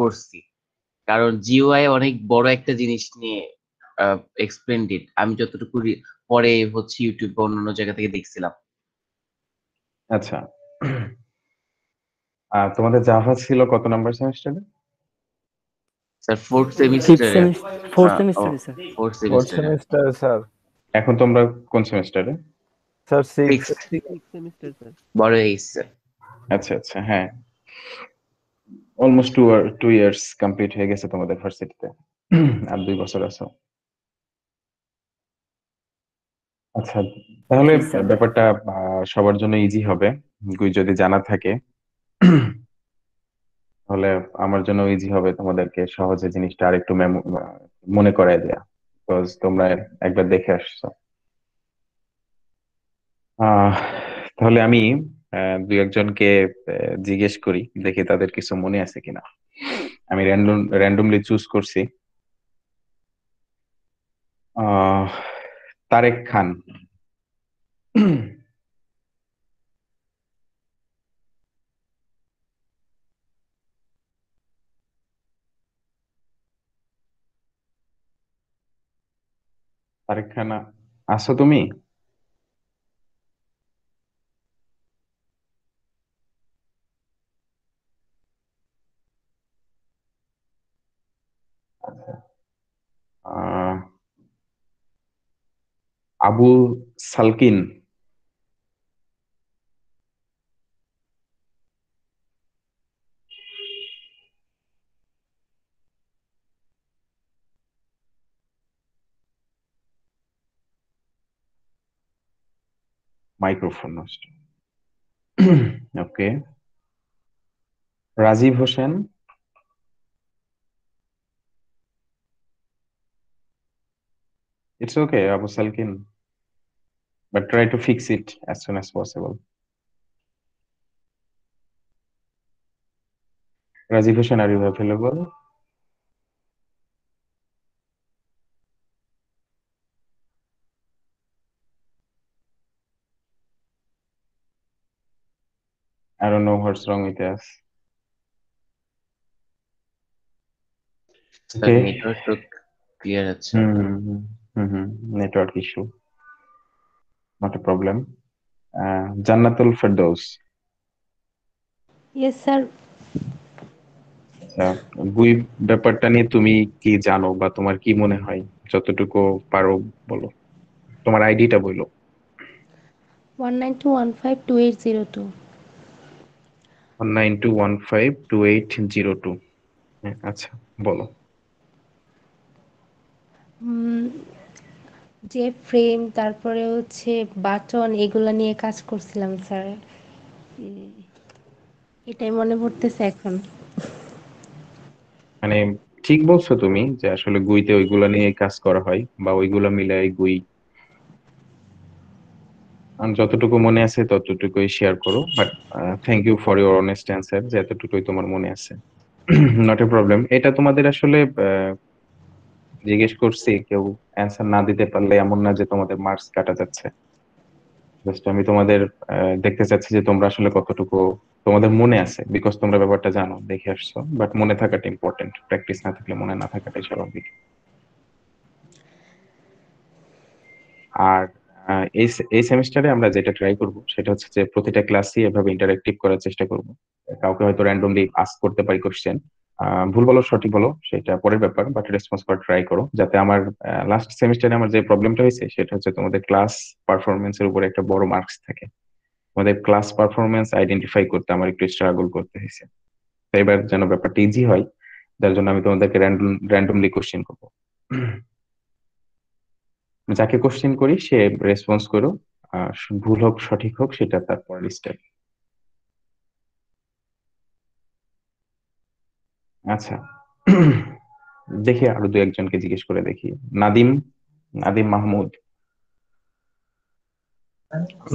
করছি, কারণ জিইউআই অনেক বড় একটা জিনিস নিয়ে এক্সপ্লেন্ডেড। আমি যতটুকু পরে হচ্ছে ইউটিউব বা অন্যান্য জায়গা থেকে দেখছিলাম। আচ্ছা, তোমাদের জাভা ছিল কত নাম্বার সেমিস্টারে? স্যার ফোর্থ ফিফথ সেমিস্টারে। সেমিস্টার, ফোর্থ সেমিস্টারে স্যার। ফোর্থ ফোর্থ সেমিস্টারে। Semester sir. এখন তোমরা কোন সেমিস্টারে? Sir six. Six. Six semester sir. বড় হয়ে গেছে। আচ্ছা আচ্ছা, হ্যাঁ, অলমোস্ট 2 ইয়ার্স কমপ্লিট হয়ে গেছে তোমাদের ভার্সিটিতে, আর 2 বছর আছো। আচ্ছা, তাহলে জি স্যার। ব্যাপারটা সবার জন্য ইজি হবে। গুই যদি জানা থাকে তাহলে আমার জন্য ইজি হবে তোমাদেরকে সহজে জিনিসটা আরেকটু মনে করায় দেয়া, বিকজ তোমরা একবার দেখে আসছো। আহ তাহলে আমি দুই একজনকে জিজ্ঞেস করি, দেখি তাদের কিছু মনে আছে কিনা। আমি র্যান্ডমলি চুজ করছি। আহ তারেক খান। তারেক খান, আছো তুমি? আচ্ছা, আহ আবু সালকিন। মাইক্রোফোন নষ্ট। Okay. Rajib Hossain. It's okay Abu Salkin, but try to fix it as soon as possible. Rajib Hossain, are you available? I don't know what's wrong with us. Sir Okay. Network তো ক্লিয়ার আছে। Network issue, not a problem. Jannatul Ferdous. Yes sir. আচ্ছা, গুই ব্যাপারটা নিয়ে তুমি কি জানো বা তোমার কি মনে হয়? যতটুকু পারো বলো, তোমার আইডিটা বলো। 192152802। 192152802। আচ্ছা, বলো। যে ফ্রেম তারপরে হচ্ছে বাটন এগুলা নিয়ে কাজ করছিলাম স্যার। এটাই মনে পড়তেছে এখন। মানে ঠিক বলছো তুমি যে আসলে গুইতে ওইগুলা নিয়ে কাজ করা হয় বা ওইগুলা মিলাই গুই। আমি যতটুকু মনে আছে ততটুকুই শেয়ার করো, but thank you for your honest answer যে এতটুকুই তোমার মনে আছে। Not a problem. এটা তোমাদের আসলে জিজ্ঞেস করছি, কেউ অ্যান্সার না দিতে পারলে এমন না যে তোমাদের মার্কস কাটা যাচ্ছে। জাস্ট আমি তোমাদের দেখতে চাচ্ছি যে তোমরা আসলে কতটুকু তোমাদের মনে আছে, বিকজ তোমরা ব্যাপারটা জানো, দেখে আসছো, বাট মনে থাকাটা ইম্পর্টেন্ট। প্র্যাকটিস না থাকলে মনে না থাকাটাই স্বাভাবিক। আর এই সেমিস্টারে আমরা যেটা ট্রাই করব সেটা হচ্ছে যে প্রতিটা ক্লাসই এভাবে ইন্টারেক্টিভ করার চেষ্টা করব। কাউকে হয়তো র্যান্ডমলি আস্ক করতে পারি কোশ্চেন, ভুল বলো সঠিক বলো সেটা পরের ব্যাপার, বাট রেসপন্স করার ট্রাই করো। যাতে আমার লাস্ট সেমিস্টারে আমার যে প্রবলেমটা হয়েছে সেটা হচ্ছে তোমাদের ক্লাস পারফরমেন্সের উপরে একটা বড় মার্কস থাকে। তোমাদের ক্লাস পারফরমেন্স আইডেন্টিফাই করতে আমার একটু স্ট্রাগল করতে হয়েছে। তো এবার যেন ব্যাপারটা ইজি হয়, যার জন্য আমি তোমাদেরকে র্যান্ডমলি কোশ্চেন করবো। যাকে কোশ্চেন করি সে রেসপন্স করো, ভুল হোক সঠিক হোক সেটা তারপর স্টেপ। আচ্ছা, দেখি আরো দু একজনকে জিজ্ঞেস করে দেখি। নাদিম, নাদিম মাহমুদ।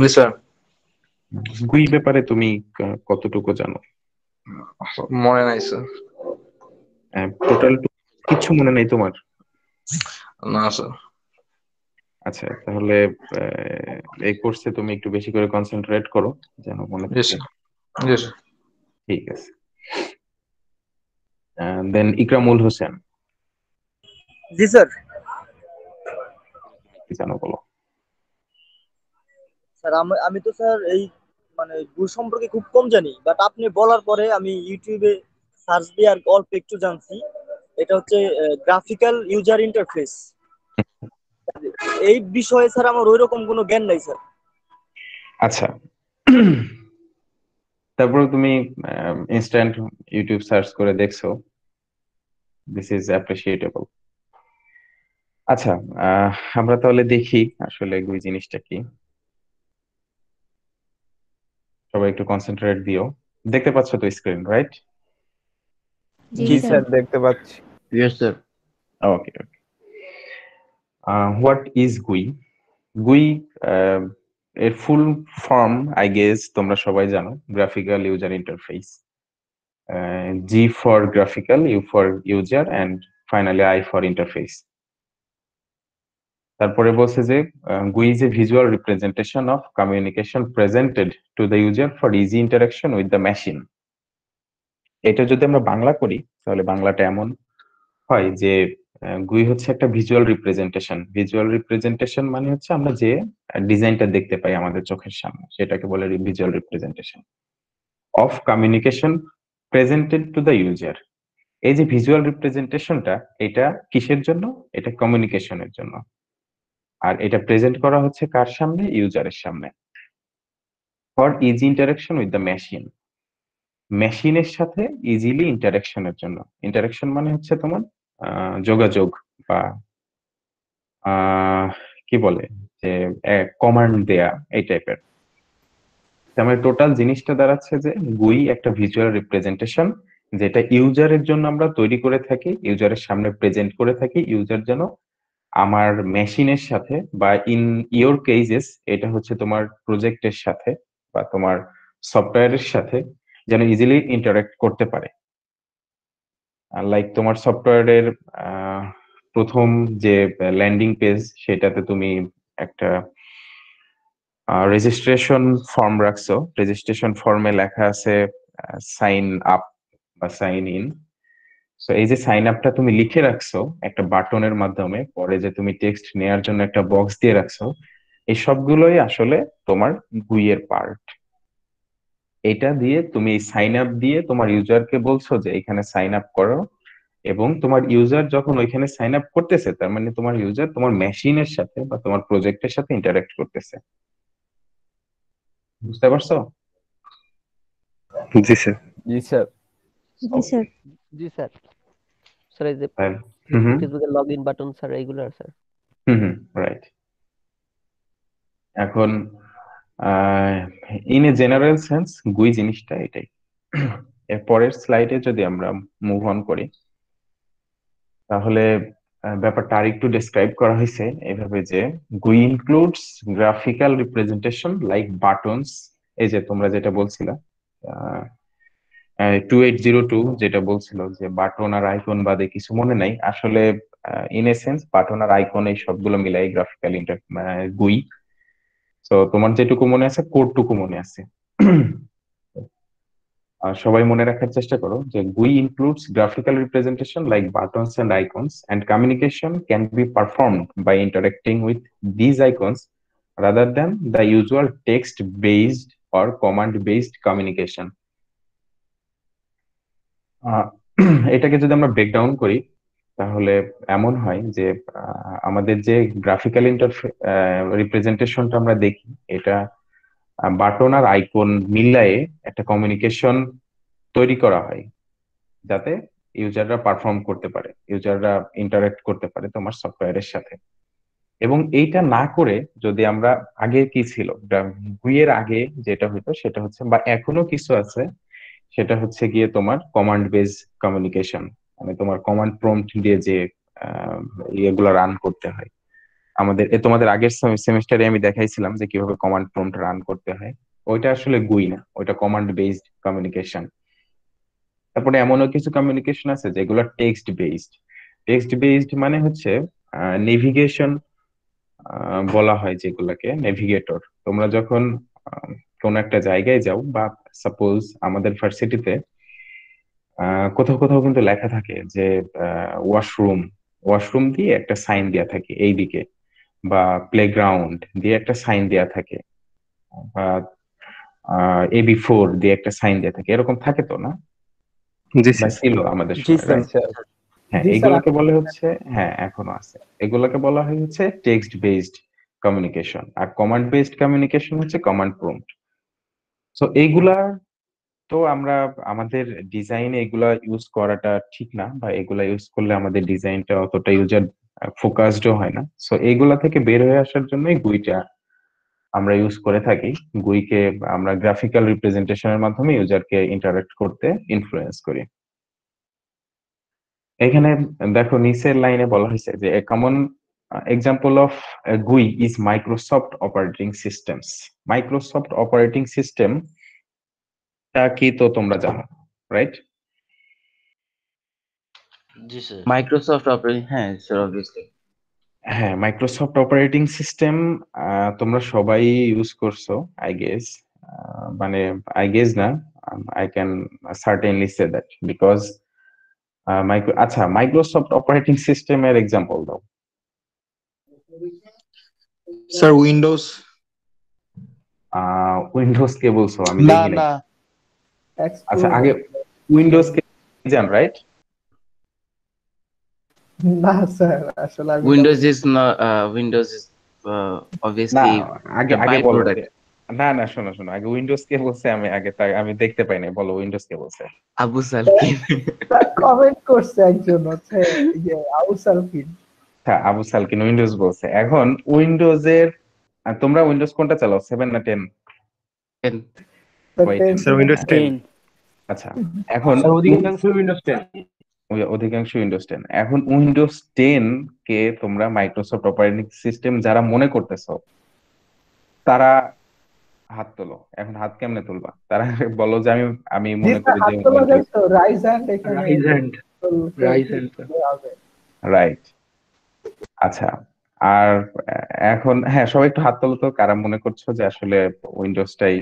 জি স্যার। গুই ব্যাপারে তুমি কতটুকু জানো? মনে নাই স্যার। টোটাল কিছু মনে নেই তোমার? না স্যার। আচ্ছা, তাহলে এই কোর্সে তুমি একটু বেশি করে কনসেন্ট্রেট করো যেন মনে জি থাকে। স্যার। জি স্যার। ঠিক আছে। দেন ইকরামুল হোসেন, জি স্যার। কি জানো বলো? স্যার আমি তো স্যার এই মানে গুই সম্পর্কে খুব কম জানি, বাট আপনি বলার পরে আমি ইউটিউবে সার্চ দিয়ে আর অল্প একটু জানছি। এটা হচ্ছে গ্রাফিক্যাল ইউজার ইন্টারফেস। এই বিষয়ে স্যার আমার ওইরকম কোনো জ্ঞান নাই স্যার। আচ্ছা, তারপরে তুমি ইনস্ট্যান্ট ইউটিউব সার্চ করে দেখছো, দিস ইজ অ্যাপ্রিসিয়েটেবল। আচ্ছা, আমরা তাহলে দেখি আসলে গুই জিনিসটা কি। সবাই একটু কনসেন্ট্রেট দিও। দেখতে পাচ্ছ তো স্ক্রিন, রাইট? জি জি স্যার। স্যার, দেখতে পাচ্ছি। Yes sir. Okay. What is গুই? গুই এর ফুল ফর্ম আই গেস তোমরা সবাই জানো, graphical user interface. G for graphical, U for user, and finally I for interface. তারপরে বলছে যে GUI is a visual representation of communication presented to the user for easy interaction with the machine. এটা যদি আমরা বাংলা করি তাহলে বাংলাটা এমন হয় যে GUI হচ্ছে একটা ভিজুয়াল রিপ্রেজেন্টেশন। ভিজুয়াল রিপ্রেজেন্টেশন মানে হচ্ছে আমরা যে ডিজাইনটা দেখতে পাই আমাদের চোখের সামনে, সেটাকে বলে visual representation of communication presented to the user. এই যে ভিজুয়াল রিপ্রেজেন্টেশনটা, এটা কিসের জন্য? এটা কমিউনিকেশনের জন্য। আর এটা প্রেজেন্ট করা হচ্ছে কার সামনে? ইউজারের সামনে। For easy interaction with the machine, মেশিনের সাথে ইজিলি ইন্টারাকশনের জন্য। ইন্টারাকশন মানে হচ্ছে তোমার যোগাযোগ বা কি বলে যে কমান্ড দেয়া, এই টাইপের। মানে টোটাল জিনিসটা দাঁড়াচ্ছে যে গুই একটা ভিজুয়াল রিপ্রেজেন্টেশন যেটা ইউজারের জন্য আমরা তৈরি করে থাকি, ইউজারের সামনে প্রেজেন্ট করে থাকি। ইউজার যেন আমার মেশিনের সাথে বা ইন ইওর কেসেস এটা হচ্ছে তোমার প্রজেক্টের সাথে বা তোমার সফটওয়্যারের সাথে যেন ইজিলি ইন্টারাক্ট করতে পারে। লাইক তোমার সফটওয়্যারের প্রথম যে ল্যান্ডিং পেজ, সেটাতে তুমি একটা রেজিস্ট্রেশন ফর্ম রাখছো। রেজিস্ট্রেশন ফর্মে লেখা আছে সাইন আপ বা সাইন ইন। সো এই যে সাইন আপটা তুমি লিখে রাখছো একটা বাটনের মাধ্যমে, পরে যে তুমি টেক্সট নেয়ার জন্য একটা বক্স দিয়ে রাখছো, এই সবগুলোই আসলে তোমার GUI এর পার্ট। এটা দিয়ে তুমি সাইন আপ দিয়ে তোমার ইউজারকে বলছো যে এখানে সাইন আপ করো, এবং তোমার ইউজার যখন ওইখানে সাইন আপ করতেছে তার মানে তোমার ইউজার তোমার মেশিনের সাথে বা তোমার প্রজেক্টের সাথে ইন্টারাক্ট করতেছে। বুঝতে পারছো? জি স্যার। জি স্যার। জি স্যার। জি স্যার। স্যার এই যে তাই? হুম ফেসবুকের লগ ইন বাটন স্যার, এইগুলো স্যার। হুম, রাইট। এখন ইন এ জেনারেল সেন্স গুই জিনিসটা এটাই। এর পরের স্লাইডে যদি আমরা মুভ অন করি তাহলে ব্যাপারটা আর একটু ডেসক্রাইব করা হয়েছে এভাবে যে GUI includes graphical representation like buttons. এই যে তোমরা যেটা বলছিলা 2802 যেটা বলছিল যে বাটন আর আইকন বাদে কিছু মনে নাই, আসলে ইন এসেন্স বাটন আর আইকন এই সবগুলো মিলাই গ্রাফিক্যাল GUI। তো তোমার যেটুকু মনে আছে, কোডটুকু মনে আছে। সবাই মনে রাখার চেষ্টা করো যে GUI includes graphical representation like buttons and icons, and communication can be performed by interacting with these icons rather than the usual text-based or command-based communication. আহ, এটাকে যদি আমরা ব্রেকডাউন করি তাহলে এমন হয় যে আমাদের যে গ্রাফিক্যাল রিপ্রেজেন্টেশনটা আমরা দেখি, এটা বাটন আর আইকন মিলায়ে একটা কমিউনিকেশন তৈরি করা হয় যাতে ইউজাররা পারফর্ম করতে পারে, ইউজাররা ইন্টারাক্ট করতে পারে তোমার সফটওয়্যারের সাথে। এবং এইটা না করে যদি আমরা, আগে কি ছিল GUI এর আগে যেটা হইতো সেটা হচ্ছে, বা এখনো কিছু আছে, সেটা হচ্ছে গিয়ে তোমার কমান্ড বেস কমিউনিকেশন। মানে তোমার কমান্ড প্রম্পট দিয়ে যে ইয়েগুলো রান করতে হয়। তোমাদের আগের সেমিস্টারে আমি দেখাইছিলাম যে কিভাবে কমান্ড প্রম্পট রান করতে হয়। ওইটা আসলে GUI না, ওইটা কমান্ড বেসড কমিউনিকেশন। তারপরে এমনও কিছু কমিউনিকেশন আছে যেগুলো টেক্সট বেসড। টেক্সট বেসড মানে হচ্ছে নেভিগেশন বলা হয় যেগুলোকে, নেভিগেটর। তোমরা যখন কোন একটা জায়গায় যাও, বা সাপোজ আমাদের ভার্সিটিতে কোথাও কোথাও কিন্তু লেখা থাকে যে ওয়াশরুম ওয়াশরুম দিয়ে একটা সাইন দেয়া থাকে এই দিকে, বা প্লেগ্রাউন্ড দিয়ে একটা সাইন দেয়া থাকে, বা AB4 দিয়ে একটা সাইন দেয়া থাকে, এরকম থাকে তো না, জি বা স্যার। ছিল আমাদের জি সময়, স্যার। রাইট? হ্যাঁ, জি স্যার। এগুলোকে বলে হচ্ছে, হ্যাঁ এখনো আছে, এগুলোকে বলা হয় হচ্ছে টেক্সট বেসড কমিউনিকেশন, আর কমান্ড বেসড কমিউনিকেশন হচ্ছে কমান্ড প্রম্পট। সো এইগুলা তো আমরা আমাদের ডিজাইনে এগুলা ইউজ করাটা ঠিক না, বা এগুলা ইউজ করলে আমাদের ডিজাইনটা অতটা ইউজার ফোকাসডও হয় না। সো এইগুলা থেকে বের হয়ে আসার জন্যই গুইটা আমরা ইউজ করে থাকি। গুইকে আমরা গ্রাফিক্যাল রিপ্রেজেন্টেশনের মাধ্যমে ইউজারকে ইন্টারাক্ট করতে ইনফ্লুয়েন্স করি। এখানে দেখো নিচের লাইনে বলা হয়েছে যে এ কমন এক্সাম্পল অফ গুই is Microsoft operating systems. Microsoft operating system টা কি তো তোমরা জানো, রাইট? জি স্যার। মাইক্রোসফট অপারেটিং, হ্যাঁ স্যার অবভিয়াসলি। হ্যাঁ, মাইক্রোসফট অপারেটিং সিস্টেম তোমরা সবাই ইউজ করছো আই গেস। মানে আই গেস না, I can certainly say that, because আচ্ছা, মাইক্রোসফট অপারেটিং সিস্টেমের এক্সাম্পল দাও। Sir Windows. উইন্ডোজ কে বলছো? আমি না দেখি নাই। না আচ্ছা, আগে উইন্ডোজ কে জান, রাইট? না স্যার, আসলে আমি উইন্ডোজ ইজ উইন্ডোজ ইজ না, অবভিয়াসলি আগে বাই বলো। প্রোডাক্ট। না না, শোনো শোনো, আগে উইন্ডোজ কে বলছে, আমি আগে আমি দেখতে পাই নাই, বলো উইন্ডোজ কে বলছে। আবু সালকিন। কমেন্ট করছে একজন, হচ্ছে ইয়ে আউসালফিন। হ্যাঁ, আবু সালকিন উইন্ডোজ বলছে। এখন উইন্ডোজের তোমরা উইন্ডোজ কোনটা চালাও, 7 না 10? Sir Windows 10। আচ্ছা, এখন অধিকাংশ উইন্ডোজ 10। অধিকাংশ উইন্ডোজ 10। এখন উইন্ডোজ 10 কে তোমরা মাইক্রোসফট অপারেটিং সিস্টেম যারা মনে করতেছো, তারা হাত তোলো। এখন হাত কেমনে তুলবা? তারা বলো যে আমি আমি জি মনে স্যার, করি যে হাত তোলা যায় তো, রাইজ হ্যান্ড এখানে রাইজ হ্যান্ড। হবে। রাইট। আচ্ছা, আর এখন হ্যাঁ, সবাই একটু হাত তোলো তো, কারা মনে করছো যে আসলে উইন্ডোজটাই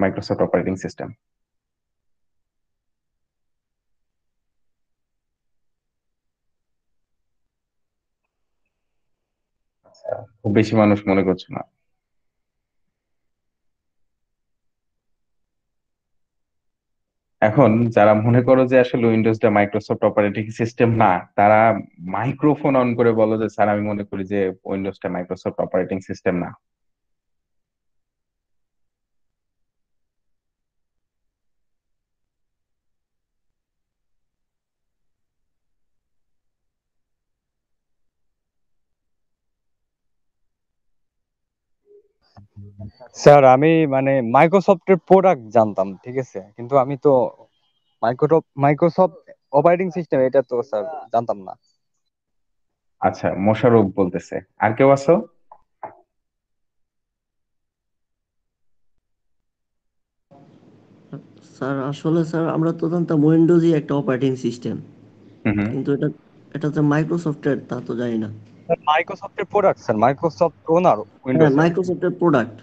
মাইক্রোসফট অপারেটিং সিস্টেম। খুব বেশি মানুষ মনে করছো না। এখন যারা মনে করো যে আসলে উইন্ডোজটা মাইক্রোসফট অপারেটিং সিস্টেম না, তারা মাইক্রোফোন অন করে বলো যে স্যার আমি মনে করি যে উইন্ডোজটা মাইক্রোসফট অপারেটিং সিস্টেম না। স্যার আমি মানে মাইক্রোসফটের প্রোডাক্ট জানতাম, ঠিক আছে, কিন্তু আমি তো মাইক্রোসফট অপারেটিং সিস্টেম এটা তো স্যার জানতাম না। আচ্ছা, মোশাররফ বলতেছে। আর কেউ আছো? স্যার আসলে স্যার আমরা তো জানতাম উইন্ডোজই একটা অপারেটিং সিস্টেম, হুম হুম। কিন্তু এটা যে মাইক্রোসফটের তা তো জানি না। মাইক্রোসফটের প্রোডাক্ট স্যার, মাইক্রোসফট ওনার হ্যাঁ, উইন্ডোজ। মাইক্রোসফটের প্রোডাক্ট।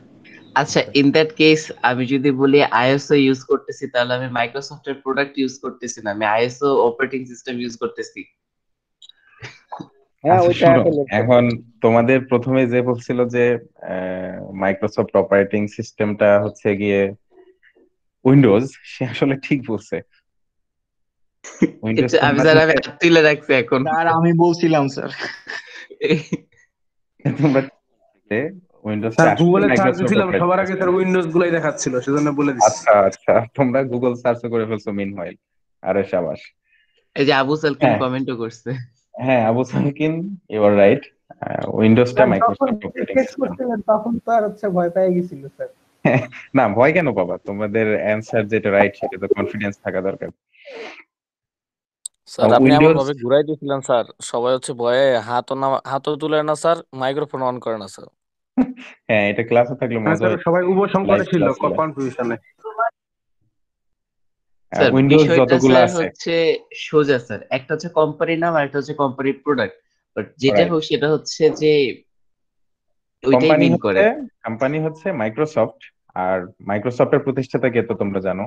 আচ্ছা, ইন দ্যাট কেস আমি যদি বলি আইএসও ইউজ করতেছি, তাহলে আমি মাইক্রোসফটের প্রোডাক্ট ইউজ করতেছি না, আমি আইএসও অপারেটিং সিস্টেম ইউজ করতেছি। হ্যাঁ, আচ্ছা ওইটা শোনো, অ্যাপেলের এখন তোমাদের প্রথমে যে বলছিল যে মাইক্রোসফট অপারেটিং সিস্টেমটা হচ্ছে গিয়ে উইন্ডোজ, সে আসলে ঠিক বলছে। উইন্ডোজ আমি তোমরা স্যার আমি হচ্ছে- হাত তুলে রাখছি এখন। স্যার আমি বলছিলাম স্যার। তোমরা উইন্ডোজটা স্যার আসলে গুগলে সার্চ মাইক্রোসফট দিছিলাম, অপারেটিং সবার আগে সিস্টেম। স্যার উইন্ডোজ গুলাই দেখাচ্ছিল, সেজন্য বলে দিচ্ছি। আচ্ছা আচ্ছা, তোমরা গুগল সার্চ করে ফেলছো মিনওয়াইল। আরে শাবাশ। এই যে আবু সালকিন হ্যাঁ কমেন্টও করছে। হ্যাঁ, Abu Salkin, you are right. উইন্ডোজটা স্যার, যখন মাইক্রোসফট অপারেটিং জিজ্ঞেস সিস্টেম। করছিলেন তখন তো আর হচ্ছে ভয় পেয়ে গেছিল স্যার। না, ভয় কেন পাবা? তোমাদের অ্যান্সার যেটা রাইট সেটা তো কনফিডেন্স থাকা দরকার। স্যার আপনি এমন উইন্ডোজ, ভাবে ঘুরাই দিয়েছিলেন স্যার, সবাই হচ্ছে ভয়ে হাতও তুলে না স্যার, মাইক্রোফোন অন করে না স্যার। হ্যাঁ এটা ক্লাসে থাকলে হ্যাঁ মজা স্যার, হতো, সবাই লাইভ উপসংকটে ছিল, ক্লাস গুলো। কনফিউশনে। স্যার উইন্ডোজ বিষয়টা যতগুলো স্যার আছে, হচ্ছে সোজা স্যার, একটা হচ্ছে কোম্পানির নাম আর একটা হচ্ছে কোম্পানির প্রোডাক্ট, বাট যেটা রাইট। হোক সেটা হচ্ছে যে ওইটাই মিন করে। কোম্পানি হচ্ছে মাইক্রোসফট, আর মাইক্রোসফটের প্রতিষ্ঠাতা কে তো তোমরা জানো।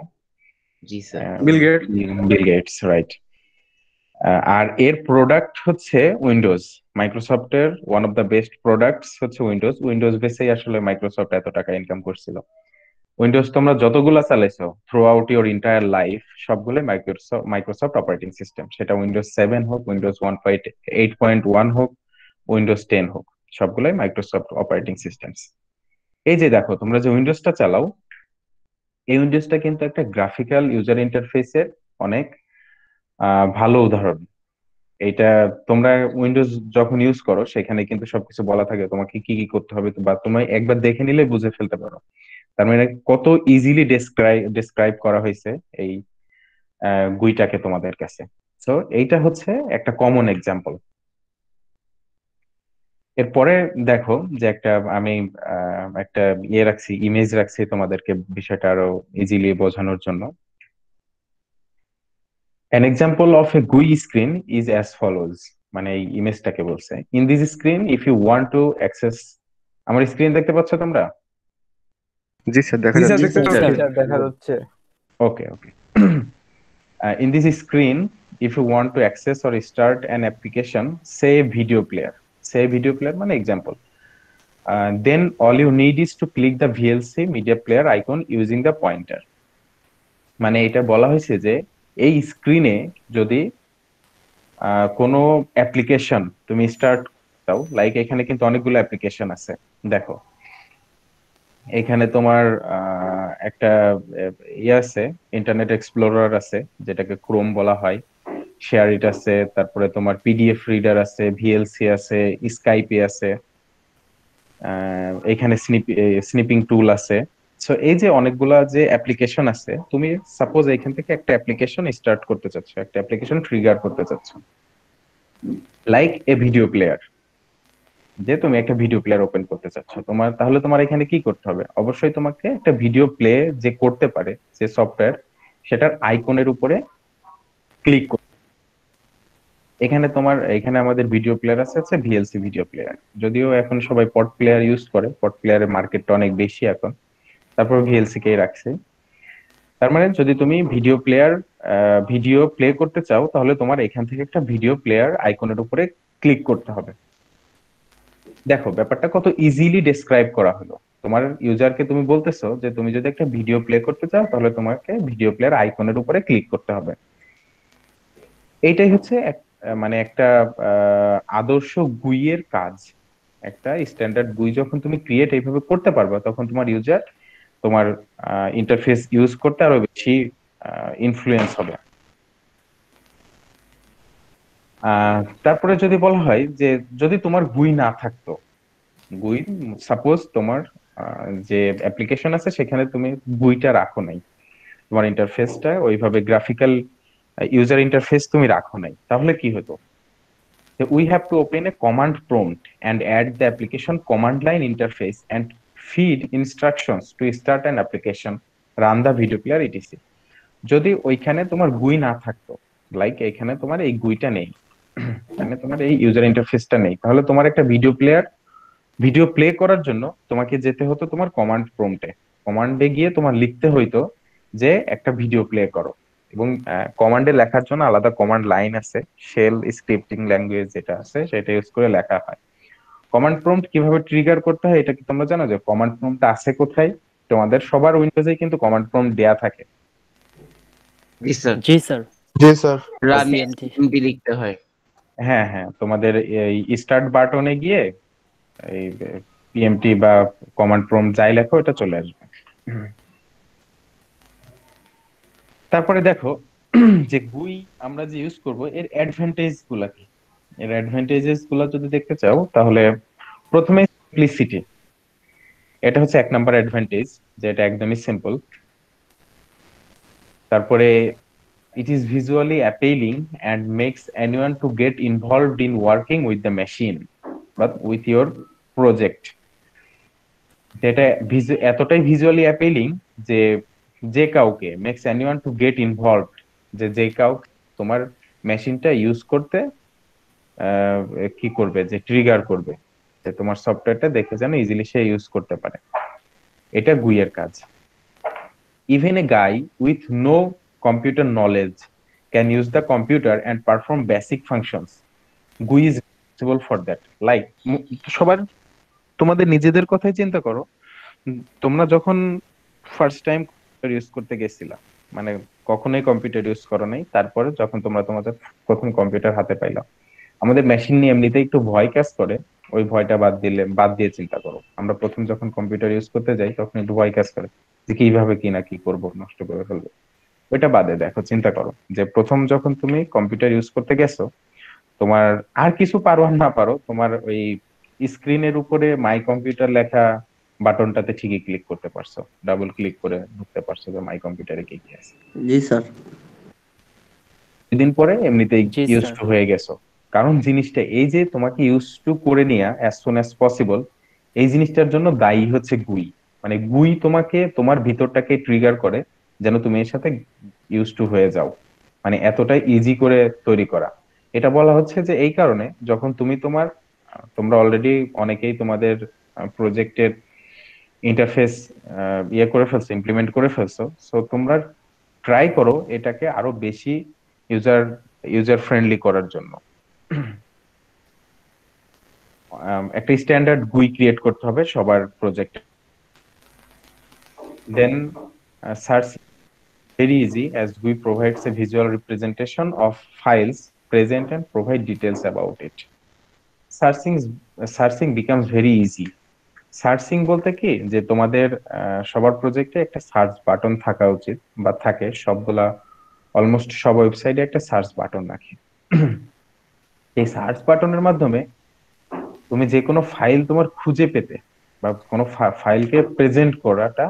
জি sir. Bill Gates. Bill Gates, right. আর এর প্রোডাক্ট হচ্ছে উইন্ডোজ। মাইক্রোসফটের one of the best products হচ্ছে উইন্ডোজ। উইন্ডোজ বেসেই আসলে মাইক্রোসফট এত টাকা ইনকাম করছিল। উইন্ডোজ তোমরা যতগুলা চালাইছো throughout your entire life, সবগুলোই মাইক্রোসফট অপারেটিং সিস্টেম। সেটা উইন্ডোজ 7 হোক, উইন্ডোজ 8.1 হোক, উইন্ডোজ 10 হোক, সবগুলোই মাইক্রোসফট অপারেটিং সিস্টেমস। এই যে দেখো তোমরা যে উইন্ডোজটা চালাও, এই উইন্ডোজটা কিন্তু একটা গ্রাফিক্যাল ইউজার ইন্টারফেসের অনেক ভালো উদাহরণ। এটা তোমরা উইন্ডোজ যখন ইউজ করো সেখানে কিন্তু সবকিছু বলা থাকে তোমাকে কি কি করতে হবে, বা তুমি একবার দেখে নিলে বুঝে ফেলতে পারো। তার মানে কত ইজিলি ডেসক্রাইব করা হয়েছে এই গুইটাকে তোমাদের কাছে। সো এইটা হচ্ছে একটা কমন এক্সাম্পল। এরপরে দেখো যে আমি একটা রাখছি, ইমেজ রাখছি তোমাদেরকে বিষয়টা আরো ইজিলি বোঝানোর জন্য। An example of a GUI screen is as follows, মানে এই ইমেজটাকে বলছে। In this screen, if you want to access, আমার স্ক্রিন দেখতে পাচ্ছ তোমরা? জি স্যার, দেখা জি স্যার, যাচ্ছে। দেখতে পাচ্ছি স্যার, দেখা যাচ্ছে। Okay. In this screen, if you want to access or start an application, say video player, মানে example, then all you need is to click the VLC media player icon using the pointer. মানে এটা বলা হয়েছে যে এই স্ক্রিনে যদি কোনো অ্যাপ্লিকেশন তুমি স্টার্ট দাও, লাইক এখানে কিন্তু অনেকগুলো অ্যাপ্লিকেশন আছে। দেখো এখানে তোমার একটা আছে, ইন্টারনেট এক্সপ্লোরার আছে যেটাকে ক্রোম বলা হয়, শেয়ার ইট আছে, তারপরে তোমার পিডিএফ রিডার আছে, ভিএলসি আছে, স্কাইপে আছে, এখানে স্নিপিং টুল আছে। সো এই যে অনেকগুলা যে অ্যাপ্লিকেশন আছে, তুমি সাপোজ এখান থেকে একটা অ্যাপ্লিকেশন স্টার্ট করতে চাচ্ছ, একটা অ্যাপ্লিকেশন ট্রিগার করতে চাচ্ছ, লাইক এ ভিডিও প্লেয়ার, যে তুমি একটা ভিডিও প্লেয়ার ওপেন করতে চাচ্ছ। তাহলে তোমার এখানে কি করতে হবে? অবশ্যই তোমাকে একটা ভিডিও প্লে যে করতে পারে যে সফটওয়্যার, সেটার আইকনের উপরে ক্লিক করতে। এখানে আমাদের ভিডিও প্লেয়ার আছে ভিএলসি ভিডিও প্লেয়ার। যদিও এখন সবাই পড প্লেয়ার ইউজ করে, পড প্লেয়ারের মার্কেটটা অনেক বেশি এখন, তারপর ভিএলসি কেই রাখছে। তার মানে যদি তুমি ভিডিও প্লে করতে চাও, তাহলে তোমার এখান থেকে একটা ভিডিও প্লেয়ার আইকনের উপরে ক্লিক করতে হবে। দেখো ব্যাপারটা কত ইজিলি ডেসক্রাইব করা হলো। তোমার ইউজারকে তুমি বলতেছো যে তুমি যদি একটা ভিডিও প্লে করতে চাও, তাহলে তোমাকে ভিডিও প্লেয়ার আইকনের উপরে ক্লিক করতে হবে। এইটাই হচ্ছে মানে একটা আদর্শ গুইয়ের কাজ। একটা স্ট্যান্ডার্ড গুই যখন তুমি ক্রিয়েট এইভাবে করতে পারবা, তখন তোমার ইউজার তোমার ইন্টারফেস ইউজ করতে আরো বেশি ইনফ্লুয়েন্স হবে। তারপরে যদি বলা হয় যে যদি তোমার গুই না থাকতো, গুই সাপোজ তোমার যে অ্যাপ্লিকেশন আছে সেখানে তুমি গুইটা রাখো নাই, তোমার ইন্টারফেসটা ওইভাবে গ্রাফিক্যাল ইউজার ইন্টারফেস তুমি রাখো নাই, তাহলে কি হতো? We have to open a command prompt and add the application command line interface and feed instructions to start an application, run the video player etc. যদি ওইখানে তোমার গুই না থাকতো, লাইক এখানে তোমার এই গুইটা নেই, মানে তোমার এই ইউজার ইন্টারফেসটা নেই, তাহলে তোমার একটা ভিডিও প্লে করার জন্য তোমাকে যেতে হতো তোমার কমান্ডে গিয়ে তোমার লিখতে হইতো যে একটা ভিডিও প্লে করো, এবং কমান্ডে লেখার জন্য আলাদা কমান্ড লাইন আছে, শেল স্ক্রিপ্টিং ল্যাঙ্গুয়েজ যেটা আছে সেটা ইউজ করে লেখা হয়। কমান্ড প্রম্পট কিভাবে ট্রিগার করতে হয় এটা কি তোমরা জানো? যে কমান্ড প্রম্পট আছে কোথায়? তোমাদের সবার উইন্ডোজে কিন্তু কমান্ড প্রম্পট দেয়া থাকে। জি স্যার। জি স্যার। জি স্যার। রান এমপি লিখতে হয়। হ্যাঁ, তোমাদের এই স্টার্ট বাটনে গিয়ে এই পিএমটি বা কমান্ড প্রম্পট যাই লেখো এটা চলে আসবে। তারপরে দেখো যে গুই আমরা যে ইউজ করব এর অ্যাডভান্টেজ গুলা কি? এর অ্যাডভান্টেজেস গুলা যদি দেখতে চাও, তাহলে প্রথমে সিম্পলিসিটি, এটা হচ্ছে 1 নাম্বার অ্যাডভান্টেজ, যে এটা একদমই সিম্পল। তারপরে it is visually appealing and makes anyone to get involved in working with the machine but with your project. যেটা এতটাই ভিজুয়ালি অ্যাপিলিং যে কাউকে makes anyone to get involved, যে কাউ তোমার মেশিনটা ইউজ করতে কি করবে, যে ট্রিগার করবে, যে তোমার সফটওয়্যারটা দেখে যেন ইজিলি সে ইউজ করতে পারে। এটা গুইয়ের কাজ। Even a guy with no computer knowledge, can use the computer and perform basic functions. GUI is responsible for that. Like সবার তোমাদের নিজেদের কথাই চিন্তা করো, তোমরা যখন ফার্স্ট টাইম ইউজ করতে গেছিলা, মানে কখনোই কম্পিউটার ইউজ করো নাই, তারপরে যখন তোমরা তোমাদের প্রথম কম্পিউটার হাতে পাইলা, আমাদের মেশিন নিয়ে এমনিতেই একটু ভয় কাজ করে। ওই ভয়টা বাদ দিয়ে চিন্তা করো, আমরা প্রথম যখন কম্পিউটার ইউজ করতে যাই তখন একটু ভয় কাজ করে যে কিভাবে কি না কি করবো, নষ্ট করে ফেলবো। ওইটা বাদে দেখো, চিন্তা করো যে প্রথম যখন তুমি কম্পিউটার ইউজ করতে গেছো, তোমার আর কিছু পারো আর না পারো, তোমার ওই স্ক্রিনের উপরে মাই কম্পিউটার লেখা বাটনটাতে ঠিকই ক্লিক করতে পারছো, ডাবল ক্লিক করে ঢুকতে পারছো যে মাই কম্পিউটারে কি কি আছে। জি স্যার। দুদিন পরে এমনিতেই জি ইউজ স্যার। টু হয়ে গেছো। কারণ জিনিসটা এই যে তোমাকে ইউজ টু করে নিয়া অ্যাজ সুন অ্যাজ পসিবল, এই জিনিসটার জন্য দায়ী হচ্ছে গুই। মানে গুই তোমাকে তোমার ভিতরটাকে ট্রিগার করে যেন তুমি এর সাথে ইউজ টু হয়ে যাও, মানে এতটাই ইজি করে তৈরি করা। এটা বলা হচ্ছে যে এই কারণে যখন তোমরা অলরেডি অনেকেই তোমাদের প্রজেক্টের ইন্টারফেস ইয়ে করে ফেলছো, ইমপ্লিমেন্ট করে ফেলছো, সো তোমরা ট্রাই করো এটাকে আরো বেশি ইউজার ফ্রেন্ডলি করার জন্য। একটা স্ট্যান্ডার্ড গুই ক্রিয়েট করতে হবে সবার project. Then search very easy as GUI provides a visual representation of files present and provide details about it. Searching becomes very easy. Searching বলতে কি যে তোমাদের সবার প্রজেক্টে একটা সার্চ বাটন থাকা উচিত, বা থাকে, সবগুলা অলমোস্ট সব ওয়েবসাইটে একটা সার্চ বাটন রাখে। এই সার্চ বাটনের মাধ্যমে তুমি যে কোনো ফাইল তোমার খুঁজে পেতে বা কোনো ফাইলকে প্রেজেন্ট করাটা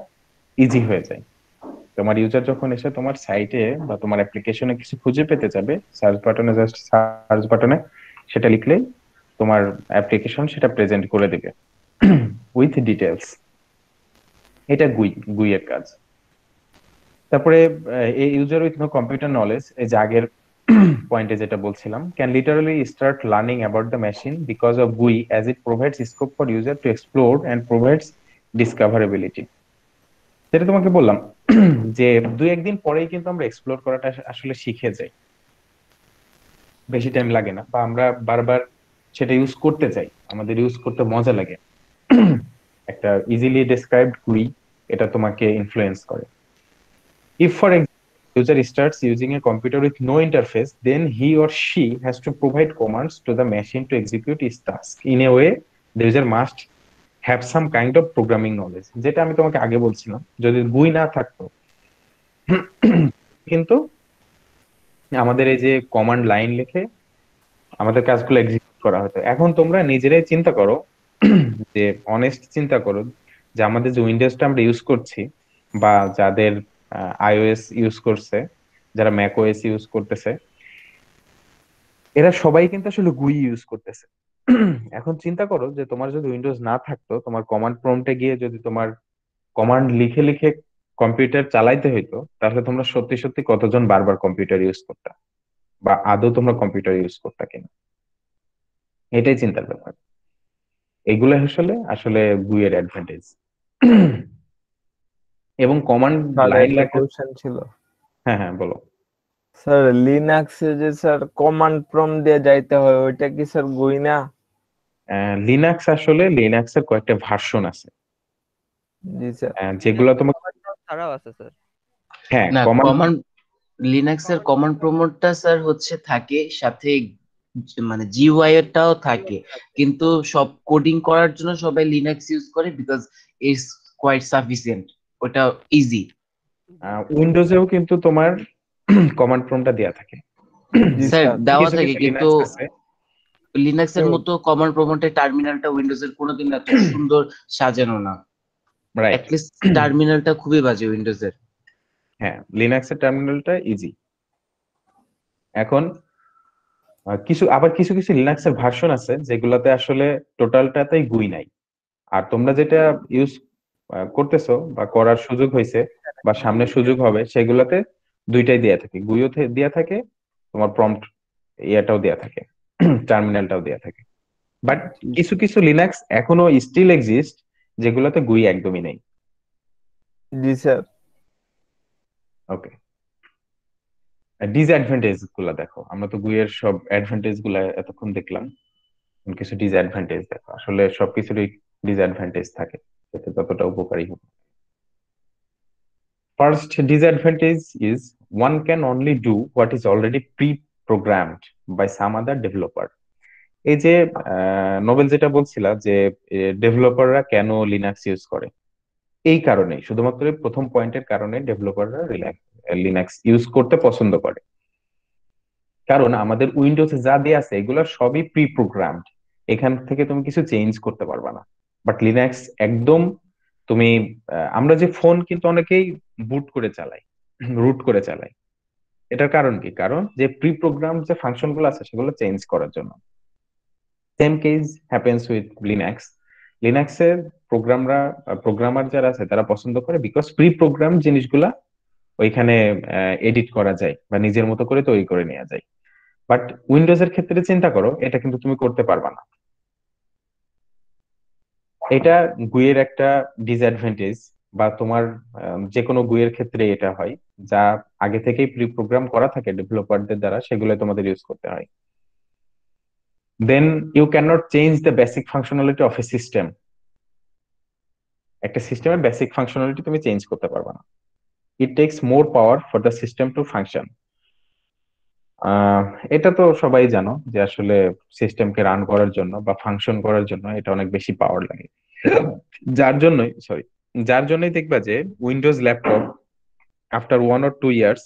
ইজি হয়ে যায়। তোমার ইউজার যখন এসে তোমার সাইটে বা তোমার অ্যাপ্লিকেশনে কিছু খুঁজে পেতে যাবে, জাস্ট সার্চ বাটনে সেটা লিখলেই তোমার অ্যাপ্লিকেশন সেটা প্রেজেন্ট করে দেবে উইথ ডিটেলস। এটা গুই এর কাজ। তারপরে এই user with no computer knowledge, এই যে আগের পয়েন্টে যেটা বলছিলাম, can literally start learning about the machine because of GUI as it provides scope for user to explore and provides discoverability. যেটা তোমাকে বললাম যে 2-1 দিন পরেই কিন্তু আমরা এক্সপ্লোর করাটা আসলে শিখে যাই, বেশি টাইম লাগে না, বা আমরা বারবার সেটা ইউজ করতে চাই, আমাদের ইউজ করতে মজা লাগে। একটা ইজিলি ডেসক্রাইবড GUI এটা তোমাকে ইনফ্লুয়েন্স করে। If for example user starts using a computer with no interface, then he or she has to provide commands to the machine to execute its task. In a way, the user must have some kind of programming knowledge. যেটা আমি তোমাকে আগে বলছিলাম, যদি GUI না থাকতো কিন্তু আমাদের এই যে কমান্ড লাইন লিখে আমাদের কাজগুলো এক্সিকিউট করা হতো। এখন তোমরা নিজেরাই চিন্তা করো, যে অনেস্ট চিন্তা করো যে আমাদের যে উইন্ডোজটা আমরা ইউজ করছি, বা যাদের iOS ইউজ করছে, যারা macOS ইউজ করতেছে, এরা সবাই কিন্তু আসলে GUI ইউজ করতেছে। এখন চিন্তা করো যে তোমার যদি উইন্ডোজ না থাকতো, তোমার কমান্ড প্রম্পটে গিয়ে যদি তোমার কমান্ড লিখে লিখে কম্পিউটার চালাইতে হইতো, তাহলে তোমরা সত্যি সত্যি কতজন বারবার কম্পিউটার ইউজ করতা, বা আদৌ তোমরা কম্পিউটার ইউজ করতা কিনা, এটাই চিন্তার ব্যাপার। এগুলো আসলে আসলে GUI এর অ্যাডভান্টেজ। এবং কমান্ড লাইন একটা লেখা। কোশ্চেন ছিল হ্যাঁ হ্যাঁ বলো। স্যার, লিনাক্সে যে স্যার কমান্ড প্রম্পট দিয়ে যাইতে হয়, ওইটা কি স্যার GUI না? লিনাক্স আসলে লিনাক্সের কয়েকটা ভার্সন আছে, জি স্যার। যেগুলো তোমাকে ছাড়াও আছে স্যার। হ্যাঁ না, কমান্ড লিনাক্সের কমান্ড প্রম্পটটা স্যার হচ্ছে থাকে সাথে, মানে জিইউআই এরটাও থাকে, কিন্তু সব কোডিং করার জন্য সবাই লিনাক্স ইউজ করে বিকজ ইটস কোয়াইট সাফিসিয়েন্ট, ওটা ইজি। উইন্ডোজেও কিন্তু তোমার কমান্ড প্রম্পটটা দেয়া থাকে, স্যার দেওয়া কিছু থাকে, কিছু কিন্তু লিনাক্স আছে। লিনাক্সের মতো কমান্ড প্রম্পটের টার্মিনালটা উইন্ডোজের কোনোদিন এত সুন্দর সাজানো না। রাইট, অ্যাটলিস্ট টার্মিনালটা খুবই বাজে উইন্ডোজের। হ্যাঁ লিনাক্সের টার্মিনালটা ইজি। এখন কিছু কিছু লিনাক্সের ভার্সন আছে যেগুলোতে আসলে টোটালটাতেই GUI নাই। আর তোমরা যেটা ইউজ করতেছো বা করার সুযোগ হয়েছে বা সামনে সুযোগ হবে, সেগুলোতে দুইটাই দেয়া থাকে, GUIও দেয়া থাকে, তোমার প্রম্পট ইয়াটাও দেয়া থাকে, টার্মিনালটাও দেয়া থাকে। বাট কিছু কিছু লিনাক্স এখনো স্টিল এক্সিস্ট যেগুলোতে GUI একদমই নেই। জি স্যার। ওকে, ডিসঅ্যাডভান্টেজ গুলা দেখো, আমরা তো গুইয়ের সব অ্যাডভান্টেজ গুলা এতক্ষণ দেখলাম, কিছু ডিসঅ্যাডভান্টেজ দেখো। আসলে সবকিছুরই ডিসঅ্যাডভান্টেজ থাকে, সেটা ততটা উপকারী হবে। First disadvantage is one can only do what is already pre-programmed by some other developer. এই যে নোবেল যেটা বলছিলা যে ডেভেলপাররা কেন লিনাক্স ইউজ করে, এই কারণে, শুধুমাত্র এই প্রথম পয়েন্টের কারণে ডেভেলপাররা লিনাক্স ইউজ করতে পছন্দ করে। কারণ আমাদের উইন্ডোজে যা দেয়া আছে এগুলো সবই প্রি প্রোগ্রামড, এখান থেকে তুমি কিছু চেঞ্জ করতে পারবা না। বাট লিনাক্স একদম তুমি আমরা যে ফোন কিন্তু অনেকেই বুট করে চালাই, রুট করে চালাই। এটার কারণ কি? কারণ যে প্রি প্রোগ্রাম যে ফাংশন গুলো আছে সেগুলো চেঞ্জ করার জন্য। Same case happens with Linux. লিনাক্সের প্রোগ্রামার যারা আছে তারা পছন্দ করে বিকজ প্রি প্রোগ্রাম জিনিসগুলা ওইখানে এডিট করা যায় বা নিজের মতো করে তৈরি করে নেওয়া যায়। বাট উইন্ডোজের ক্ষেত্রে চিন্তা করো, এটা কিন্তু তুমি করতে পারবা না। এটা গুইয়ের একটা ডিসঅ্যাডভান্টেজ, বা তোমার যে কোনো গুইয়ের ক্ষেত্রে এটা হয়, যা আগে থেকেই প্রি প্রোগ্রাম করা থাকে ডেভেলপারদের দ্বারা, সেগুলো তোমাদের ইউজ করতে হয়। Then you can not change the basic functionality of a system. একটা সিস্টেমের বেসিক ফাংশনালিটি তুমি চেঞ্জ করতে পারবে না। It takes more power for the system to function. এটা তো সবাই জানো যে আসলে সিস্টেমকে রান করার জন্য বা ফাংশন করার জন্য এটা অনেক বেশি পাওয়ার লাগে। যার জন্যই দেখবা যে Windows laptop after 1 or 2 years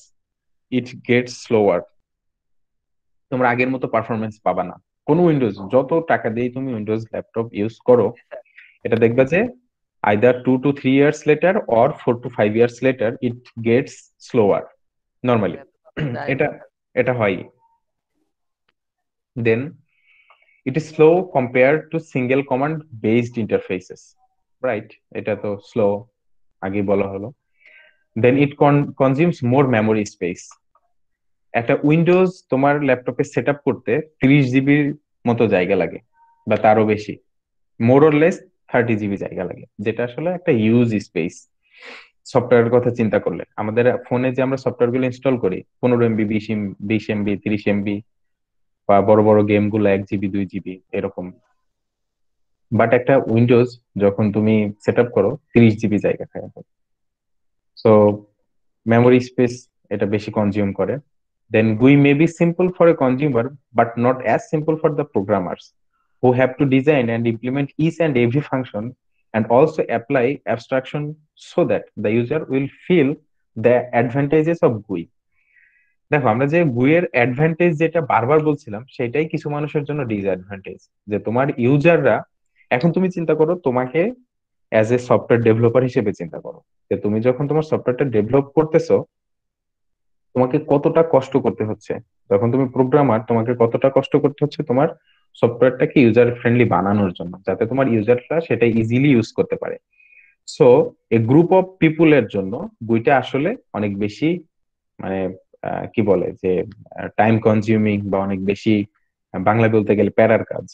it gets slower. তোমরা আগের মতো পারফরমেন্স পাবা না। কোন উইন্ডোজ, যত টাকা দিয়ে তুমি উইন্ডোজ ল্যাপটপ ইউজ করো, এটা দেখবা যে either 2 to 3 years later or 4 to 5 years later it gets slower normally. এটা এটা হয়। Then it is slow compared to single command based interfaces, right? এটা তো স্লো, আগে বলা হলো। Then it consumes more memory space. একটা উইন্ডোজ তোমার ল্যাপটপে সেট আপ করতে 30 জিবির মতো জায়গা লাগে, বা তারও বেশি, মোর অর লেস 30 জিবি জায়গা লাগে, যেটা আসলে একটা ইউজ স্পেস। সফটওয়্যারের কথা চিন্তা করলে আমাদের ফোনে যে আমরা সফটওয়্যার গুলো ইনস্টল করি 15 MB, 20 MB, 30 MB, বা বড় বড় গেম গুলো 1 জিবি 2 জিবি এরকম। বাট একটা উইন্ডোজ যখন তুমি সেট আপ করো 30 জিবি জায়গা খায়। সো মেমোরি স্পেস এটা বেশি কনজিউম করে। Then GUI may be simple for a consumer, but not as simple for the programmers who have to design and implement each and every function and also apply abstraction so that the user will feel the advantages of GUI. দেখো, আমরা যে GUI এর advantage যেটা বারবার বলছিলাম, সেটাই কিছু মানুষের জন্য ডিসঅ্যাডভান্টেজ। যে তোমার ইউজাররা, এখন তুমি চিন্তা করো তোমাকে অ্যাজ এ সফটওয়্যার ডেভেলপার হিসেবে চিন্তা করো, যে তুমি যখন তোমার সফটওয়্যারটা ডেভেলপ করতেছো তোমাকে কতটা কষ্ট করতে হচ্ছে। যখন তুমি প্রোগ্রামার, তোমাকে কতটা কষ্ট করতে হচ্ছে তোমার সফটওয়্যারটাকে ইউজার ফ্রেন্ডলি বানানোর জন্য, যাতে তোমার ইউজাররা সেটা ইজিলি ইউজ করতে পারে। সো এ গ্রুপ অফ পিপুলের জন্য বইটা আসলে অনেক বেশি, মানে কি বলে যে টাইম কনজিউমিং, বা অনেক বেশি, বাংলা বলতে গেলে প্যারার কাজ।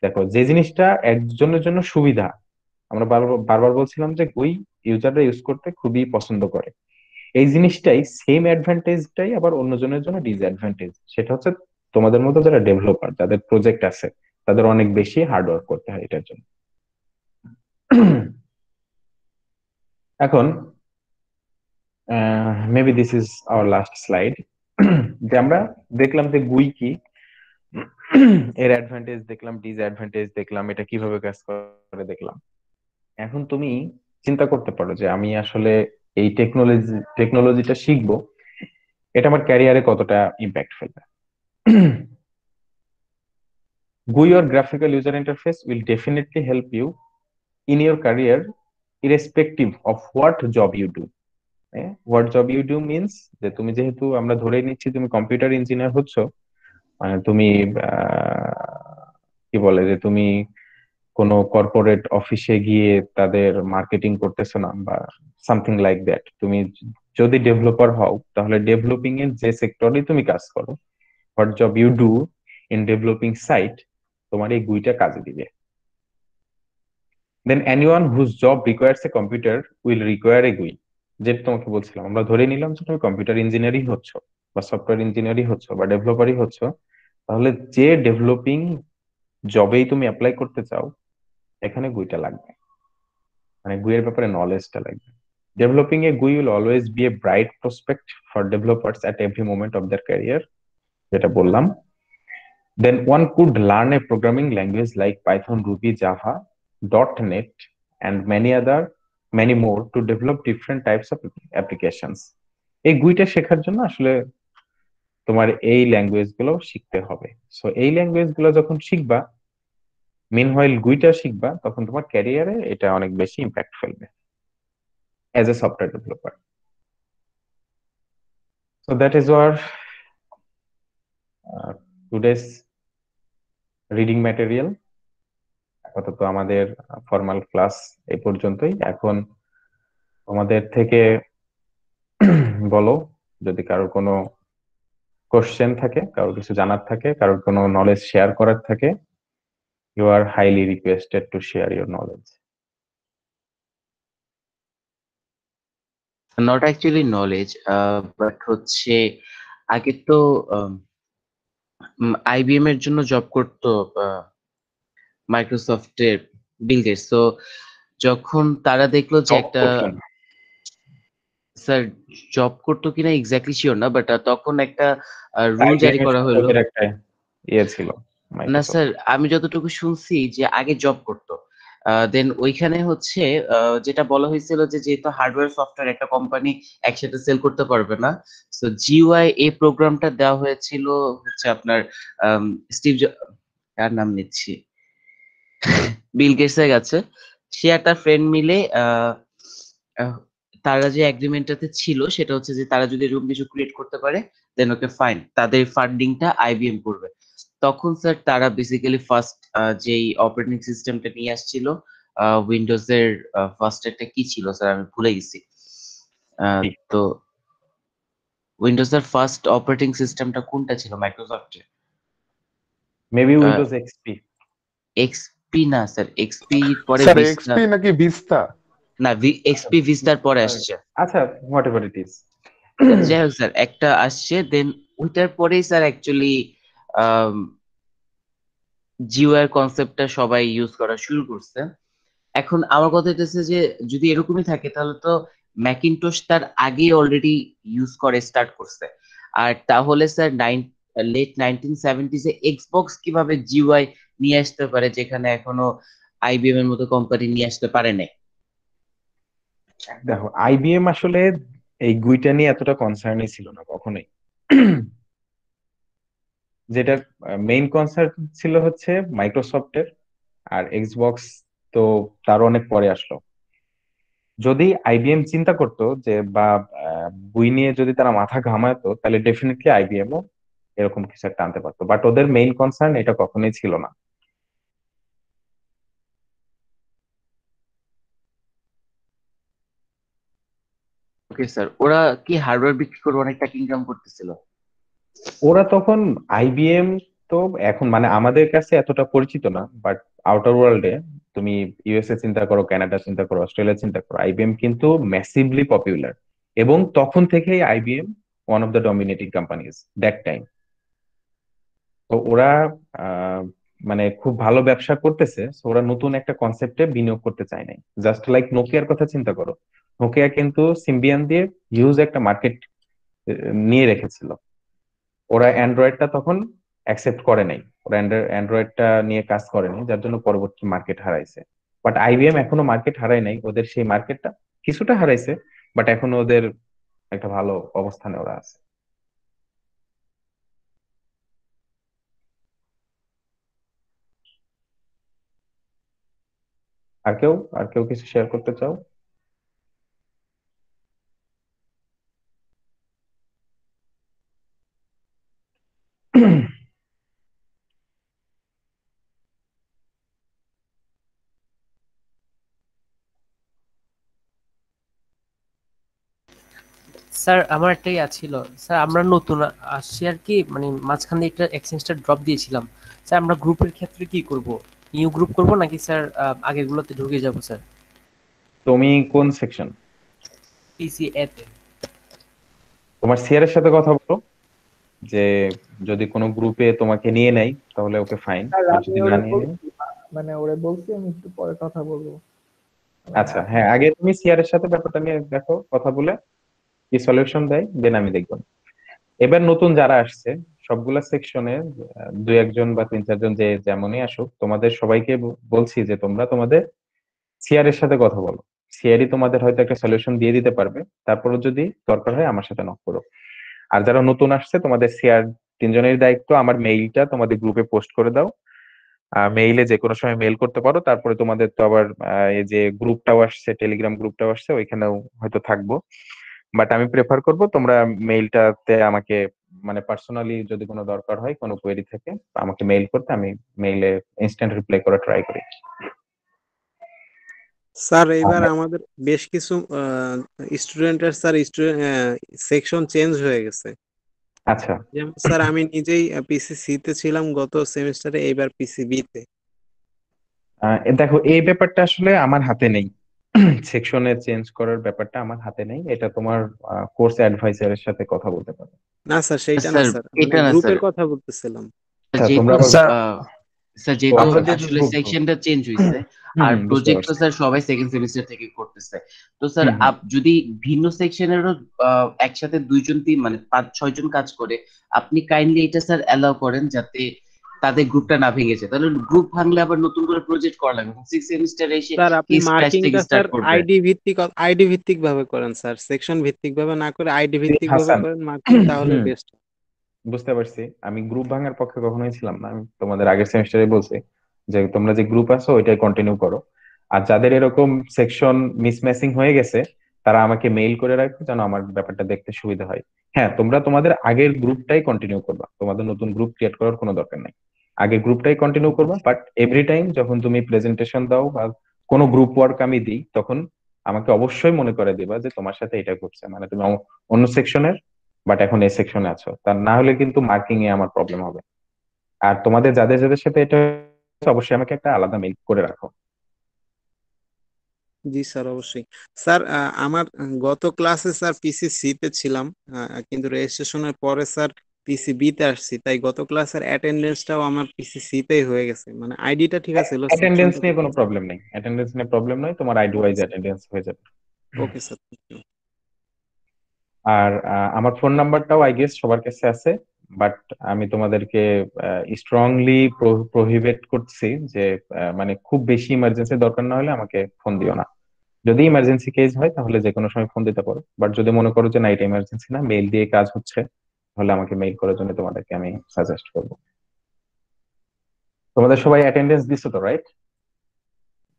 দেখো, যে জিনিসটা একজনের জন্য সুবিধা, আমরা বারবার বারবার বলছিলাম যে বই ইউজাররা ইউজ করতে খুবই পছন্দ করে, এই জিনিসটাই, সেম অ্যাডভান্টেজটাই আবার অন্যজনের জন্য ডিসঅ্যাডভান্টেজ। সেটা হচ্ছে তোমাদের মতো যারা ডেভেলপার, যাদের প্রজেক্ট আছে, তাদের অনেক বেশি হার্ড ওয়ার্ক করতে হয় এটার জন্য। এখন maybe this is our last slide. যে আমরা দেখলাম যে গুই কি, এর অ্যাডভান্টেজ দেখলাম, ডিসঅ্যাডভান্টেজ দেখলাম, এটা কিভাবে কাজ করে দেখলাম। এখন তুমি চিন্তা করতে পারো যে আমি আসলে এই টেকনোলজিটা শিখবো, এটা আমার ক্যারিয়ারে কতটা ইম্প্যাক্ট ফেলবে। GUI or graphical user interface will definitely help you in your career irrespective of what job you do. What job you do means যে তুমি, যেহেতু আমরা ধরে নিচ্ছি তুমি কম্পিউটার ইঞ্জিনিয়ার হচ্ছ, মানে তুমি কি বলে যে তুমি কোনো কর্পোরেট অফিসে গিয়ে তাদের মার্কেটিং করতেছো না, বা সামথিং লাইক দ্যাট। তুমি যদি ডেভেলপার হও, তাহলে ডেভেলপিং এর যে সেক্টরে তুমি কাজ করো, what job you do in developing site, তোমার এই গুইটা কাজে দিবে। Then anyone whose job requires a computer will require a GUI. যেটা তোমাকে বলছিলাম, আমরা ধরে নিলাম যে তুমি কম্পিউটার ইঞ্জিনিয়ারিং হচ্ছ, বা সফটওয়্যার ইঞ্জিনিয়ারই হচ্ছ বা ডেভেলপারই হচ্ছ, তাহলে যে ডেভেলপিং জবেই তুমি অ্যাপ্লাই করতে চাও, এখানে গুইটা লাগবে, মানে গুইয়ের ব্যাপারে নলেজটা লাগবে। Developing a GUI will always be a bright prospect for developers at every moment of their career, যেটা বললাম। Then one could learn a programming language like Python, Ruby, Java, .NET, and many more to develop different types of applications. এই গুইটা শেখার জন্য আসলে তোমার এই language গুলো শিখতে হবে। সো এই ল্যাঙ্গুয়েজ গুলো যখন শিখবা, মিনহোয়াইল গুইটা শিখবা, তখন তোমার ক্যারিয়ারে এটা অনেক বেশি ইম্প্যাক্ট ফেলবে as a software developer. So that is our today's reading material. আপাতত আমাদের ফর্মাল ক্লাস এই পর্যন্তই। এখন তোমাদের থেকে বলো, যদি কারোর কোনো কোশ্চেন থাকে, কারোর কিছু জানার থাকে, কারোর কোনো নলেজ শেয়ার করার থাকে, you are highly requested to share your knowledge. Not actually knowledge, but হচ্ছে আগে তো আইবিএম এর জন্য জব করতো মাইক্রোসফটের বিল গেটস। তো যখন তারা দেখলো যে একটা, স্যার জব করতো কিনা এক্স্যাক্টলি শিওর না, বাট তখন একটা রুল জারি করা হলো। ওদের একটা ইয়ে ছিল না মাইক্রোসফট। স্যার, আমি যতটুকু শুনছি যে আগে জব করতো, দেন ওইখানে হচ্ছে যেটা বলা হয়েছিল যে যেহেতু হার্ডওয়্যার সফটওয়্যার একটা কোম্পানি একসাথে সেল করতে পারবে না, সো জিইউআই এই প্রোগ্রামটা দেওয়া হয়েছিল হচ্ছে আপনার স্টিভ, কার নাম নিচ্ছি, বিল গেটস এর কাছে। সে আর তার ফ্রেন্ড মিলে তারা যে এগ্রিমেন্টটাতে ছিল সেটা হচ্ছে যে তারা যদি এরকম কিছু ক্রিয়েট করতে পারে দেন ওকে ফাইন, তাদের ফান্ডিংটা আইবিএম করবে। তখন স্যার তারা বেসিক্যালি ফার্স্ট যেই অপারেটিং সিস্টেমটা নিয়ে আসছিল, উইন্ডোজ এর ফার্স্ট একটা কি ছিল স্যার আমি ভুলে গেছি। তো উইন্ডোজ এর ফার্স্ট অপারেটিং সিস্টেমটা কোনটা ছিল মাইক্রোসফটের? Maybe Windows XP. এক্সপি না স্যার, এক্সপি পরে স্যার ভিস্তা। এক্সপি নাকি ভিস্তা? না, এক্সপি ভিস্তার পরে আসছে। আচ্ছা, হোয়াটএভার ইট ইজ। যাই হোক স্যার, একটা আসছে, দেন ওইটার পরেই স্যার অ্যাকচুয়ালি জিইউআই এর কনসেপ্টটা সবাই ইউজ করা শুরু করছে। এখন আমার কথা হচ্ছে যে যদি এরকমই থাকে তাহলে তো ম্যাকিনটোশ তার আগেই অলরেডি ইউজ করে স্টার্ট করছে। আর তাহলে স্যার লেট 1970s এ এক্সবক্স কিভাবে জিইউআই নিয়ে আসতে পারে যেখানে এখনো আইবিএম এর মতো কোম্পানি নিয়ে আসতে পারে নাই? দেখো, আইবিএম আসলে এই গুইটা নিয়ে এতটা কনসার্নই ছিল না কখনোই। যেটা মেইন কনসার্ন ছিল হচ্ছে মাইক্রোসফটের, আর এক্সবক্স তো তার অনেক পরে আসলো। যদি আইবিএম চিন্তা করতো যে বা গুই নিয়ে যদি তারা মাথা ঘামাতো, তাহলে ডেফিনেটলি আইবিএমও এরকম কিছু একটা আনতে পারতো, বাট ওদের মেইন কনসার্ন এটা কখনোই ছিল না। ওকে স্যার, ওরা কি হার্ডওয়্যার বিক্রি করে অনেক টাকা ইনকাম করতেছিল? ওরা তখন আইবিএম তো এখন মানে আমাদের কাছে এতটা পরিচিত না, বাট আউটার ওয়ার্ল্ডে তুমি ইউএসএ চিন্তা করো, কানাডা চিন্তা করো, অস্ট্রেলিয়া চিন্তা করো, আইবিএম কিন্তু ম্যাসিভলি পপুলার। এবং তখন থেকেই IBM one of the dominating companies that time. তো ওরা মানে খুব ভালো ব্যবসা করতেছে, so ওরা নতুন একটা কনসেপ্টে বিনিয়োগ করতে চায় নাই। জাস্ট লাইক নোকিয়ার কথা চিন্তা করো, নোকিয়া কিন্তু সিম্বিয়ান দিয়ে হিউজ একটা মার্কেট নিয়ে রেখেছিল। ওরা অ্যান্ড্রয়েডটা তখন অ্যাকসেপ্ট করে নাই, ওরা অ্যান্ড্রয়েডটা নিয়ে কাজ করেনি, যার জন্য পরবর্তী মার্কেট হারাইছে। বাট আইবিএম এখনো মার্কেট হারায় নাই, ওদের সেই মার্কেটটা কিছুটা হারাইছে, বাট এখনো ওদের একটা ভালো অবস্থানে ওরা আছে। আর কেউ কিছু শেয়ার করতে চাও? স্যার আমার একটা ইয়া ছিল স্যার, আমরা নতুন আসছি আর কি, মানে মাঝখানে একটা এক্সচেঞ্জটা ড্রপ দিয়েছিলাম স্যার। আমরা গ্রুপের ক্ষেত্রে কি করব? নিউ গ্রুপ করব নাকি স্যার আগের গুলোতে ঢুকে যাব স্যার? তুমি কোন সেকশন? পিসি এ তে। তোমার সিআর এর সাথে কথা বলো, যে যদি কোনো গ্রুপে তোমাকে নিয়ে নেয় তাহলে ওকে ফাইন, স্যার আর আমি যদি না ওরে নিয়ে নেয়, বলছি, মানে ওরে বলছি আমি একটু পরে কথা বলবো। আচ্ছা হ্যাঁ, আগে তুমি সিআর এর সাথে ব্যাপারটা নিয়ে দেখো, কথা বলে কি সলিউশন দেয়, দেন আমি দেখবো। এবার নতুন যারা আসছে সবগুলা সেকশনে দুই একজন বা তিন চারজন যে যেমনই আসুক, তোমাদের সবাইকে বলছি যে তোমরা তোমাদের সিআর এর সাথে কথা বলো। সিআরই তোমাদের হয়তো একটা সলিউশন দিয়ে দিতে পারবে, তারপরে যদি দরকার হয় আমার সাথে নক করো। আর যারা নতুন আসছে তোমাদের সিআর তিনজনের দায়িত্ব আমার মেইলটা তোমাদের গ্রুপে পোস্ট করে দাও। মেইলে যে কোনো সময় মেইল করতে পারো। তারপরে তোমাদের তো আবার এই যে গ্রুপটাও আসছে, টেলিগ্রাম গ্রুপটাও আসছে, ওইখানেও হয়তো থাকবো। বাট আমি প্রেফার করব তোমরা মেইলটাতে আমাকে মানে পার্সোনালি যদি কোনো দরকার হয়, কোনো কোয়েরি থেকে আমাকে মেইল করতে, আমি মেইলে ইনস্ট্যান্ট রিপ্লাই করা ট্রাই করি। স্যার এইবার আমাদের বেশ কিছু স্টুডেন্টের স্যার সেকশন চেঞ্জ হয়ে গেছে। আচ্ছা যেমন স্যার আমি নিজেই পিসি তে ছিলাম গত সেমিস্টারে, এইবার পিসি বি তে। দেখো এই ব্যাপারটা আসলে আমার হাতে নেই। সেকশনে চেঞ্জ করার ব্যাপারটা আমার হাতে নেই, এটা তোমার কোর্স অ্যাডভাইজারের সাথে কথা বলতে পারো। না স্যার সেইটা না স্যার স্যার, এটা মানে না স্যার, গ্রুপের কথা বলতেছিলাম। আচ্ছা যেহেতু তোমরা আবার স্যার স্যার যেহেতু আমরা যেহেতু আসলে গ্রুপ সেকশনটা চেঞ্জ হয়েছে আর বুঝতে প্রজেক্ট তো পারছি। স্যার সবাই সেকেন্ড সেমিস্টার থেকে করতেছে, তো স্যার হুম হুম যদি ভিন্ন সেকশনেরও একসাথে দুইজন মানে 5-6 জন কাজ করে, আপনি কাইন্ডলি এটা স্যার অ্যালাউ করেন যাতে তাদের গ্রুপটা না ভেঙে যায়, তাহলে গ্রুপ ভাঙলে আবার নতুন করে প্রজেক্ট করা লাগবে, সিক্স সেমিস্টারে এসে স্যার আপনি কি স্ক্র্যাচ থেকে মার্কিংটা স্যার স্টার্ট করবে। আইডি ভিত্তিক ভাবে করেন স্যার, সেকশন ভিত্তিক ভাবে না করে আইডি ভিত্তিক ভাবে হাসান, করেন মার্কিং, তাহলে হুম বেস্ট। বুঝতে পারছি। আমি গ্রুপ ভাঙার পক্ষে কখনোই ছিলাম না, আমি তোমাদের আগের সেমিস্টারে বলছি যে তোমরা যে গ্রুপ আছো ওইটাই কন্টিনিউ করো। আর যাদের এরকম সেকশন মিসম্যাচিং হয়ে গেছে তারা আমাকে মেইল করে রাখো, যেন আমার ব্যাপারটা দেখতে সুবিধা হয়। হ্যাঁ তোমরা তোমাদের আগের গ্রুপটাই কন্টিনিউ করবা, তোমাদের নতুন গ্রুপ ক্রিয়েট করার কোনো দরকার নাই। আগে গ্রুপটাই কন্টিনিউ করবা, বাট এভরি টাইম যখন তুমি প্রেজেন্টেশন দাও বা কোনো গ্রুপ ওয়ার্ক আমি দিই, তখন আমাকে অবশ্যই মনে করে দিবা যে তোমার সাথে এটা ঘটছে, মানে তুমি অন্য সেকশনের বাট এখন এই সেকশনে আছো, তা না হলে কিন্তু মার্কিং এ আমার প্রবলেম হবে। আর তোমাদের যাদের যাদের সাথে এটা হচ্ছে, অবশ্যই আমাকে একটা আলাদা মেইল করে রাখো। জি স্যার অবশ্যই। স্যার আমার গত ক্লাসে স্যার পিসি সি তে ছিলাম, কিন্তু রেজিস্ট্রেশনের পরে স্যার পিসি বি তে আসছি, তাই গত ক্লাসের অ্যাটেন্ডেন্সটাও আমার পিসি সি তেই হয়ে গেছে, মানে আইডিটা ঠিক আছে, অ্যাটেন্ডেন্স সেকশনটা। নিয়ে কোনো প্রবলেম নেই, অ্যাটেন্ডেন্স নিয়ে প্রবলেম নয়, তোমার আইডি ওকে ওয়াইজ স্যার, অ্যাটেন্ডেন্স হয়ে যাবে। Okay sir. আর আমার ফোন নাম্বারটাও আই গেস সবার কাছে আছে, বাট আমি তোমাদেরকে স্ট্রংলি প্রহিবিট করছি যে মানে খুব বেশি ইমার্জেন্সি দরকার না হলে আমাকে ফোন দিও না। যদি ইমার্জেন্সি কেস হয় তাহলে যে কোনো সময় ফোন দিতে পারো, বাট যদি মনে করো যে না এটা ইমার্জেন্সি না, মেইল দিয়ে কাজ হচ্ছে, তাহলে আমাকে মেইল করার জন্য তোমাদেরকে আমি সাজেস্ট করবো। তোমাদের সবাই অ্যাটেন্ডেন্স দিছো তো, রাইট?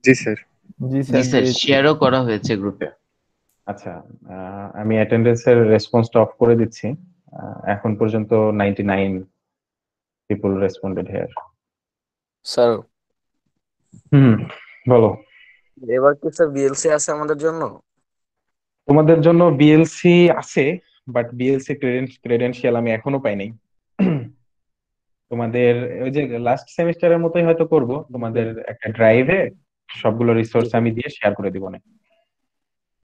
জি স্যার। জি জি স্যার স্যার, দিয়েছি। শেয়ারও করা হয়েছে গ্রুপে। আচ্ছা, আমি অ্যাটেন্ডেন্সের রেসপন্সটা অফ করে দিচ্ছি। এখন পর্যন্ত 99 পিপল রেসপন্ডেড হিয়ার। স্যার হুম, বলো। এবার কি স্যার বিএলসি আছে আমাদের জন্য? তোমাদের জন্য বিএলসি আছে, বাট বিএলসি ক্রেডেনশিয়াল আমি এখনো পাই নাই। তোমাদের ওই যে লাস্ট সেমিস্টারের মতোই হয়তো করব, তোমাদের একটা ড্রাইভে সবগুলো রিসোর্স আমি দিয়ে শেয়ার করে দিব না।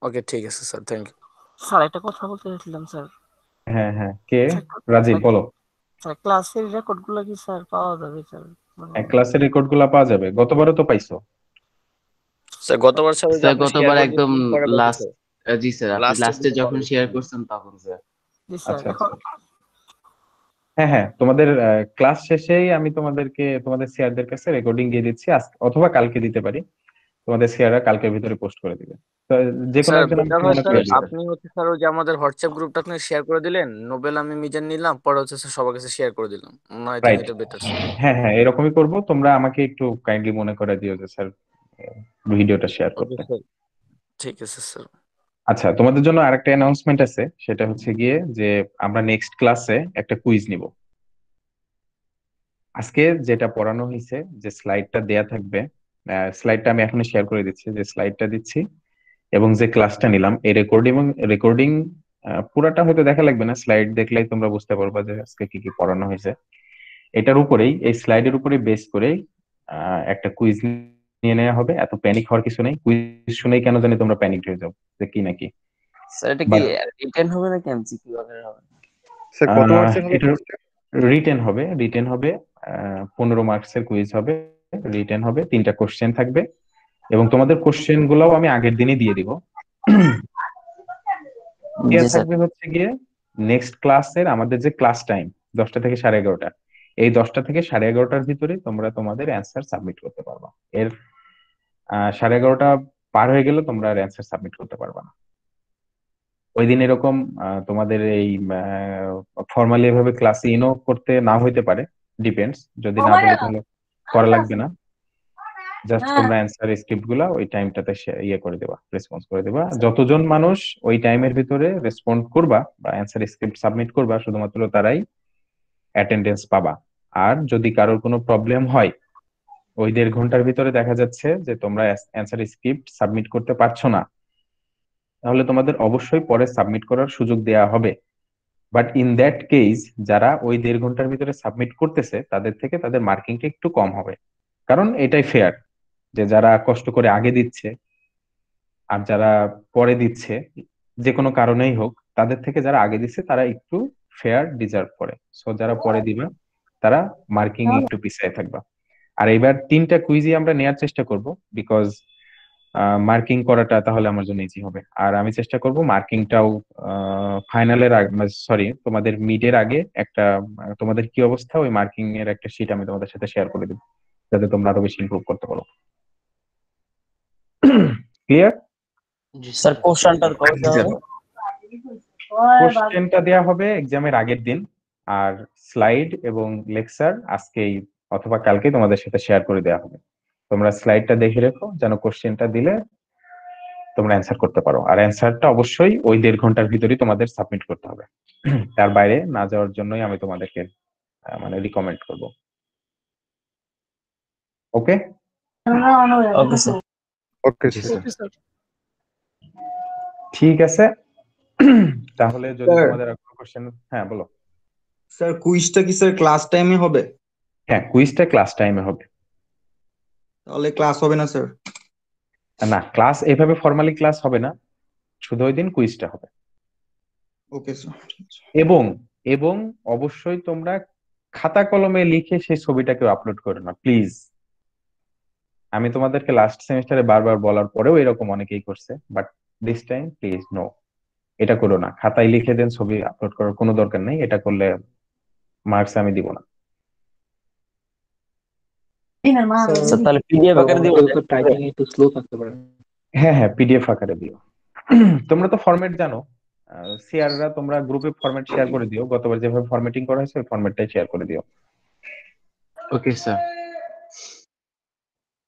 ওকে ঠিক আছে স্যার, থ্যাংক ইউ। স্যার একটা কথা বলতে চাইছিলাম স্যার। হ্যাঁ হ্যাঁ, কে? রাজীব, বলো। স্যার ক্লাসের রেকর্ড গুলো কি স্যার পাওয়া যাবে স্যার? মানে ক্লাসের রেকর্ড গুলা পাওয়া যাবে, গতবারও তো পাইছো। স্যার গতবার স্যার ওই যে স্যার আপনি শেয়ার গতবার করে একদম দিয়েছিলেন পরে লাস্ট, বলতেছে জি স্যার আপনি লাস্টের লাস্টে দিকে যখন পাওয়া শেয়ার যাচ্ছে। করছেন তখন স্যার। জি স্যার আচ্ছা এখন আচ্ছা, হ্যাঁ হ্যাঁ, তোমাদের ক্লাস শেষেই আমি তোমাদেরকে তোমাদের সিআরদের কাছে রেকর্ডিং দিয়ে দিচ্ছি, অথবা কালকে দিতে পারি। তোমাদের সিআররা কালকের ভিতরে পোস্ট করে দিবে, তো যে কোনো স্যার একজন বেটার আমাকে হয় মনে স্যার করে দিবে। আপনি হচ্ছে স্যার ওই যে আমাদের হোয়াটসঅ্যাপ গ্রুপটা আপনি শেয়ার করে দিলেন, নোবেল আমি মিজান নিলাম, পরে হচ্ছে স্যার সবার কাছে শেয়ার করে দিলাম, মনে হয় রাইট, এটা বেটার স্যার। হ্যাঁ হ্যাঁ, এরকমই করব। তোমরা আমাকে একটু কাইন্ডলি মনে করে দিও যে স্যার ভিডিওটা শেয়ার ওকে করতে। স্যার, ঠিক আছে স্যার। আচ্ছা, তোমাদের জন্য আরেকটা অ্যানাউন্সমেন্ট আছে, সেটা হচ্ছে গিয়ে যে আমরা নেক্সট ক্লাসে একটা কুইজ নিব। আজকে যেটা পড়ানো হয়েছে, যে স্লাইডটা দেয়া থাকবে, স্লাইডটা আমি এখনই শেয়ার করে দিচ্ছি, যে স্লাইডটা দিচ্ছি এবং যে ক্লাসটা নিলাম এই রেকর্ডিং পুরাটা হয়তো দেখা লাগবে না, স্লাইড দেখলেই তোমরা বুঝতে পারবা যে আজকে কি কি পড়ানো হয়েছে। এটার উপরেই, এই স্লাইডের উপরে বেস করেই একটা কুইজ নিয়ে নেওয়া হবে। এত প্যানিক হওয়ার কিছু নেই, কুইজ শুনেই কেন জানি তোমরা প্যানিক হয়ে যাও যে কি নাকি। স্যার এটা কি বাট রিটেন হবে নাকি এমসিকিউ আকারে হবে? স্যার কত মার্কসের হবে এটা কোর্সটা? রিটেন হবে 15 মার্কসের কুইজ হবে, রিটেন হবে, 3টা কোশ্চেন থাকবে এবং তোমাদের কোশ্চেন গুলাও আমি আগের দিনই দিয়ে দিব। জি স্যার। থাকবে হচ্ছে গিয়ে নেক্সট ক্লাসের আমাদের যে ক্লাস টাইম 10টা থেকে 11:30, এই 10টা থেকে 11:30টার ভিতরে তোমরা তোমাদের অ্যান্সার সাবমিট করতে পারবা। এর 11:30 পার হয়ে গেলে তোমরা আর অ্যান্সার সাবমিট করতে পারবা না। ওই দিন এরকম তোমাদের এই ফর্মালি এভাবে ক্লাসে ইনও করতে না হইতে পারে, ডিপেন্ডস, যদি না বলে তাহলে করা লাগবে না। জাস্ট তোমরা অ্যান্সার স্ক্রিপ্ট গুলা ওই টাইমটাতে ইয়ে করে দেবা, রেসপন্স করে দেবা। যতজন মানুষ ওই টাইমের ভিতরে রেসপন্ড করবা বা অ্যান্সার স্ক্রিপ্ট সাবমিট করবা শুধুমাত্র তারাই অ্যাটেন্ডেন্স পাবা। আর যদি কারোর কোনো প্রবলেম হয়, ওই 1.5 ঘন্টার ভিতরে দেখা যাচ্ছে যে তোমরা অ্যান্সার স্ক্রিপ্ট সাবমিট করতে পারছো না, তাহলে তোমাদের অবশ্যই পরে সাবমিট করার সুযোগ দেওয়া হবে। বাট ইন দ্যাট কেস যারা ওই 1.5 ঘন্টার ভিতরে সাবমিট করতেছে তাদের থেকে তাদের মার্কিংটা একটু কম হবে, কারণ এটাই ফেয়ার যে যারা কষ্ট করে আগে দিচ্ছে আর যারা পরে দিচ্ছে, যে কোনো কারণেই হোক, তাদের থেকে যারা আগে দিচ্ছে তারা একটু ফেয়ার ডিজার্ভ করে। সো যারা পরে দিবে তারা মার্কিং একটু পিছিয়ে থাকবা। আর এবার 3টা কুইজই আমরা নেওয়ার চেষ্টা করব, বিকজ মার্কিং করাটা তাহলে আমার জন্য ইজি হবে। আর আমি চেষ্টা করব মার্কিংটাও ফাইনালের আগে, সরি তোমাদের মিডের আগে একটা তোমাদের কি অবস্থা ওই মার্কিং এর একটা শীট আমি তোমাদের সাথে শেয়ার করে দেব, যাতে তোমরা আরো বেশি ইমপ্রুভ করতে পারো। ক্লিয়ার? স্যার কোশ্চেনটার কবে দেওয়া হবে? কোশ্চেনটা দেওয়া হবে এক্সামের আগের দিন, আর স্লাইড এবং লেকচার আজকেই অথবা কালকে তোমাদের সাথে শেয়ার করে দেওয়া হবে। তোমরা স্লাইডটা দেখে রেখো যেন কোশ্চেনটা দিলে তোমরা অ্যান্সার করতে পারো। আর অ্যান্সারটা অবশ্যই ওই 1.5 ঘন্টার ভিতরেই তোমাদের সাবমিট করতে হবে, তার বাইরে না যাওয়ার জন্যই আমি তোমাদেরকে মানে রিকমেন্ড করব। ওকে ওকে স্যার। Okay sir. ঠিক আছে। তাহলে যদি তোমাদের আর কোনো কোশ্চেন, হ্যাঁ বলো। স্যার কুইজটা কি স্যার ক্লাস টাইমে হবে? হ্যাঁ, কুইজটা ক্লাস টাইমে হবে। তাহলে ক্লাস হবে না স্যার? না, ক্লাস এভাবে ফর্মালি ক্লাস হবে না, শুধু ওই দিন কুইজটা হবে। Okay sir. এবং এবং অবশ্যই তোমরা খাতা কলমে লিখে সেই ছবিটাকে আপলোড করো না প্লিজ। আমি তোমাদেরকে লাস্ট সেমিস্টারে বারবার বলার পরেও এরকম অনেকেই করছে, but this time please no, এটা করো না। খাতায় লিখে দেন, ছবি আপলোড করার কোনো দরকার নেই, এটা করলে মার্কস আমি দিব না। স্যার তাহলে পিডিএফ আকারে দিব? টাইপিং একটু স্লো থাকতে পারে। হ্যাঁ হ্যাঁ, পিডিএফ আকারে দিও। তোমরা তো ফরম্যাট জানো, শেয়াররা তোমরা গ্রুপে ফরম্যাট শেয়ার করে দিও, গতবার যেভাবে ফরম্যাটিং করা হয়েছে ওই ফরম্যাটটাই শেয়ার করে দিও। Okay sir.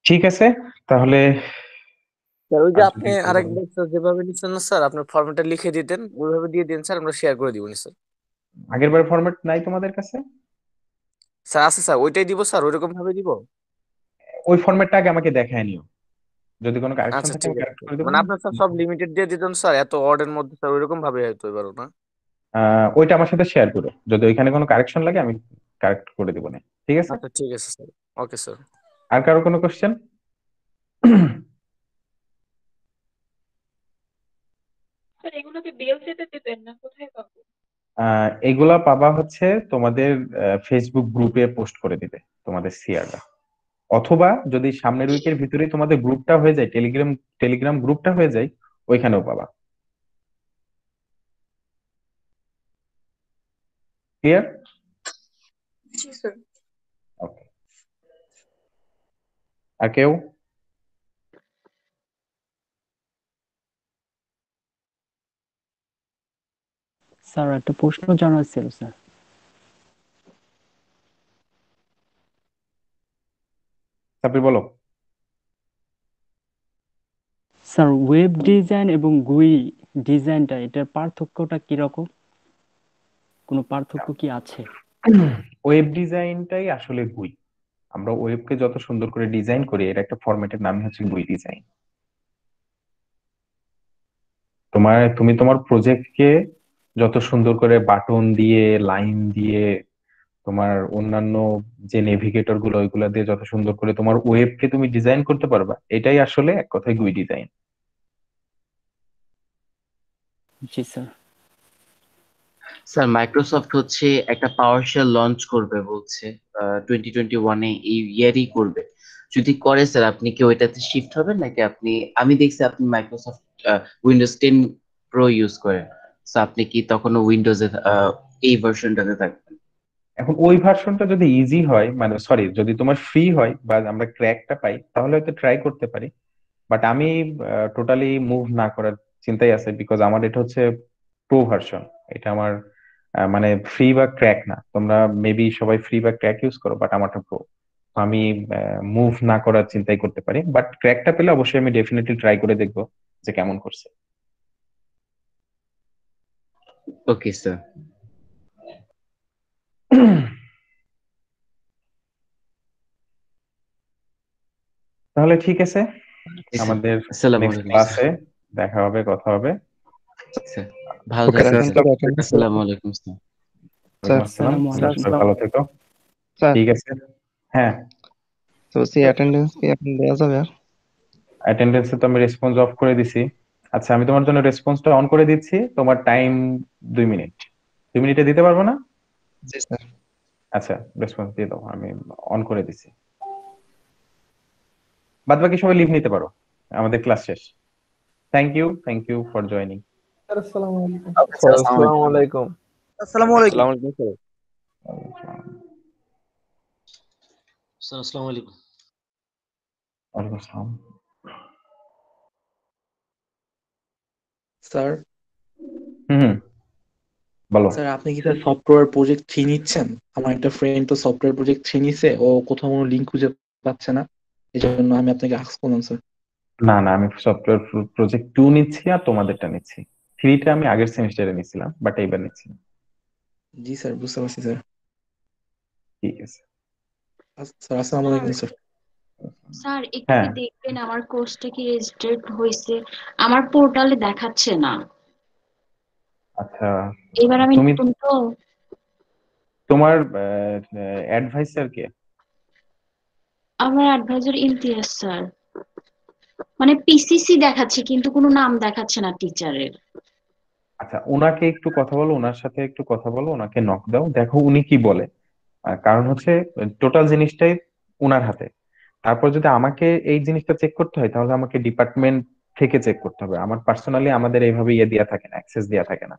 ঠিক আছে তাহলে। স্যার ওই যে আপনি আরেকবার স্যার যেভাবে নিচ্ছেন না স্যার, আপনার ফরম্যাটটা লিখে দিতেন, ওইভাবে দিয়ে দিন স্যার, আমরা শেয়ার করে দিব স্যার। আগের বার ফরম্যাট নাই তোমাদের কাছে? স্যার আছে স্যার, ওইটাই দিব স্যার, ওইরকম ভাবে দিব। ওই ফরম্যাটটা আগে আমাকে দেখায় নিও, যদি কোনো কারেকশন আচ্ছা থাকে ঠিক আমি আছে কারেক্ট করে দেবো। মানে আপনার স্যার সব লিমিটেড দিয়ে দিতেন স্যার, এত ওয়ার্ডের মধ্যে স্যার ওইরকম ভাবে হয়তো এবারও না। ওইটা আমার সাথে শেয়ার করো, যদি ওইখানে কোনো কারেকশন লাগে আমি কারেক্ট করে দেবো না। ঠিক আছে? আচ্ছা ঠিক আছে স্যার। Okay sir. আর কারো কোনো কোশ্চেন? স্যার এগুলোকে বিএলসিতে দিবেন না, কোথায় পাবো? এগুলা পাবা হচ্ছে তোমাদের ফেসবুক গ্রুপে পোস্ট করে দিবে তোমাদের সিআররা, অথবা যদি সামনের উইকের ভিতরে তোমাদের গ্রুপটা হয়ে যায়, টেলিগ্রাম গ্রুপটা হয়ে যায়, ওইখানেও পাবা। ক্লিয়ার? জি স্যার। ওকে। আর কেউ? স্যার একটা প্রশ্ন জানার ছিল স্যার। তারপরে বলো। স্যার ওয়েব ডিজাইন এবং গুই ডিজাইনটা, এটার পার্থক্যটা কি রকম? কোনো পার্থক্য কি আছে? ওয়েব ডিজাইনটাই আসলে গুই। আমরা ওয়েবকে যত সুন্দর করে ডিজাইন করি, এর একটা ফরম্যাটের নাম হচ্ছে গুই ডিজাইন। তুমি তোমার প্রজেক্টকে যত সুন্দর করে বাটন দিয়ে, লাইন দিয়ে, তোমার অন্যান্য যে নেভিগেটর গুলো ওইগুলা দিয়ে যত সুন্দর করে তোমার ওয়েবকে তুমি ডিজাইন করতে পারবা, এটাই আসলে এক কথায় গুই ডিজাইন। জি স্যার। স্যার মাইক্রোসফট হচ্ছে একটা পাওয়ারশেল লঞ্চ করবে বলছে 2021-এ এই ইয়ারই করবে। যদি করে স্যার আপনি কি ওইটাতে শিফট হবেন নাকি আপনি, আমি দেখছি আপনি মাইক্রোসফট উইন্ডোজ 10 প্রো ইউজ করেন, তো আপনি কি তখনও উইন্ডোজে এই ভার্সনটাতে থাকবেন? এখন ওই ভার্সনটা যদি ইজি হয়, মানে সরি যদি তোমার ফ্রি হয় বা আমরা ক্র্যাকটা পাই তাহলে হয়তো ট্রাই করতে পারি, বাট আমি টোটালি মুভ না করার চিন্তাই আছে, বিকজ আমার এটা হচ্ছে প্রো ভার্সন। এটা আমার মানে ফ্রি বা ক্র্যাক না, তোমরা মেবি সবাই ফ্রি বা ক্র্যাক ইউজ করো, বাট আমারটা প্রো। আমি মুভ না করার চিন্তাই করতে পারি, বাট ক্র্যাকটা পেলে অবশ্যই আমি ডেফিনেটলি ট্রাই করে দেখবো যে কেমন করছে। Okay sir. তাহলে ঠিক আছে, স্যার, আমাদের আসসালামু নেক্সট আলাইকুম ক্লাসে দেখা হবে, কথা হবে। স্যার। ভালো ওকে থাকবেন স্যার, স্যার। আসসালামু আলাইকুম স্যার। স্যার আসসালাম, আসসালামু স্যার আলাইকুম। ভালো থেকো। স্যার ঠিক আছে, হ্যাঁ। তো সেই অ্যাটেন্ডেন্স কি এখন দেওয়া যাবে আর? অ্যাটেন্ডেন্সে তো আমি রেসপন্স অফ করে দিছি। আচ্ছা, আমি তোমার জন্য রেসপন্সটা অন করে দিচ্ছি, তোমার টাইম 2 মিনিট। 2 মিনিটে দিতে পারবো না? জি স্যার। আচ্ছা, রেসপন্স দিয়ে দাও, আমি অন করে দিছি। বাদ বাকি সবাই লিভ নিতে পারো, আমাদের ক্লাস শেষ। Thank you for joining. Sir আসসালামু আলাইকুম। আচ্ছা, আসসালামু আলাইকুম। আসসালামু আলাইকুম। আসসালামু আলাইকুম স্যার। স্যার আসসালামু আলাইকুম। ওয়ালাইকুম আসসালাম। স্যার হুম, বলো। স্যার আপনি কি স্যার সফটওয়্যার প্রজেক্ট 3 নিচ্ছেন? আমার একটা ফ্রেন্ড তো সফটওয়্যার প্রজেক্ট 3 নিছে, ও কোথাও কোনো লিংক খুঁজে পাচ্ছে না, এই জন্য আমি আপনাকে আস্ক করলাম স্যার। না না, আমি সফটওয়্যার প্রজেক্ট 2 নিচ্ছি আর তোমাদেরটা নিচ্ছি। 3টা আমি আগের সেমিস্টারে নিছিলাম, বাট এইবার নিচ্ছি না। জি স্যার, বুঝতে পারছি স্যার। ঠিক আছে স্যার আসসালামু আলাইকুম স্যার। স্যার একটু হ্যাঁ, কি দেখবেন আমার কোর্সটা কি রেজিস্টার্ড হয়েছে? আমার পোর্টালে দেখাচ্ছে না। আচ্ছা। এবার আমি তুমি, নতুন তো। তোমার অ্যাডভাইসার কে? আমার অ্যাডভাইজার ইমতিয়াজ স্যার। মানে পিসিসি দেখাচ্ছে কিন্তু কোনো নাম দেখাচ্ছে না টিচারের। আচ্ছা, ওনাকে একটু কথা বলো, ওনার সাথে একটু কথা বলো, ওনাকে নক দাও, দেখো উনি কি বলে। কারণ হচ্ছে টোটাল জিনিসটাই উনার হাতে। তারপর যদি আমাকে এই জিনিসটা চেক করতে হয় তাহলে আমাকে ডিপার্টমেন্ট থেকে চেক করতে হবে। আমার পার্সোনালি আমাদের এইভাবে ইয়ে দেওয়া থাকে না, অ্যাক্সেস দেওয়া থাকে না।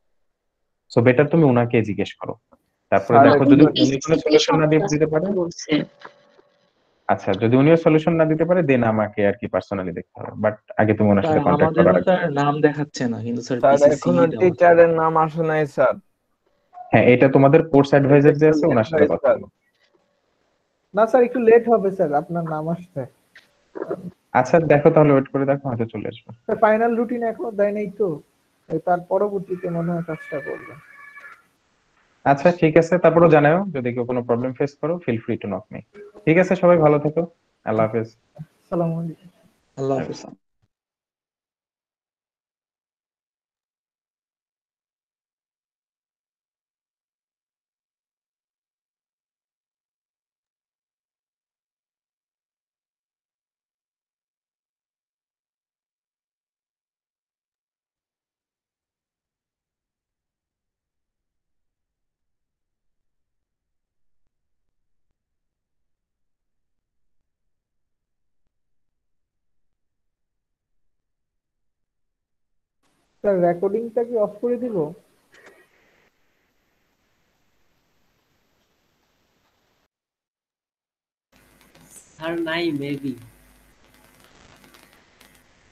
সো বেটার তুমি উনাকে জিজ্ঞেস করো। তারপরে স্যার দেখো যদি কিন্তু উনি কোনো পিসিসি থেকে সলিউশন সব না ক্লাস দিতে পারে, করতে বলছে। আচ্ছা যদি উনিও সলিউশন না দিতে পারে দেন আমাকে আর কি পার্সোনালি দেখতে হবে, বাট আগে তুমি ওনার স্যার সাথে কন্ট্যাক্ট করা আমাদেরও রাখবে। স্যার নাম দেখাচ্ছে না, কিন্তু স্যার স্যার পিসিসি এখনো দেওয়া আছে। টিচারের নাম আসে নাই স্যার। হ্যাঁ, এটা তোমাদের কোর্স এটা অ্যাডভাইজার যে একটু আছে লেট ওনার সাথে হয় কথা স্যার। বলো। না স্যার একটু লেট হবে স্যার আপনার নাম আসতে। আচ্ছা দেখো, তাহলে ওয়েট করে দেখো, হয়তো চলে আসবে। স্যার ফাইনাল রুটিন এখনো দেয় নাই তো, তার পরবর্তীতে মনে হয় কাজটা করবে। আচ্ছা ঠিক আছে, তারপরেও জানাও যদি কেউ কোনো প্রবলেম ফেস করো, feel free to knock me. ঠিক আছে, সবাই ভালো থেকো, আল্লাহ হাফেজ। আসসালামু আলাইকুম। আল্লাহ হাফেজ। স্যার রেকর্ডিংটা কি অফ করে দিব? স্যার নাই মেবি।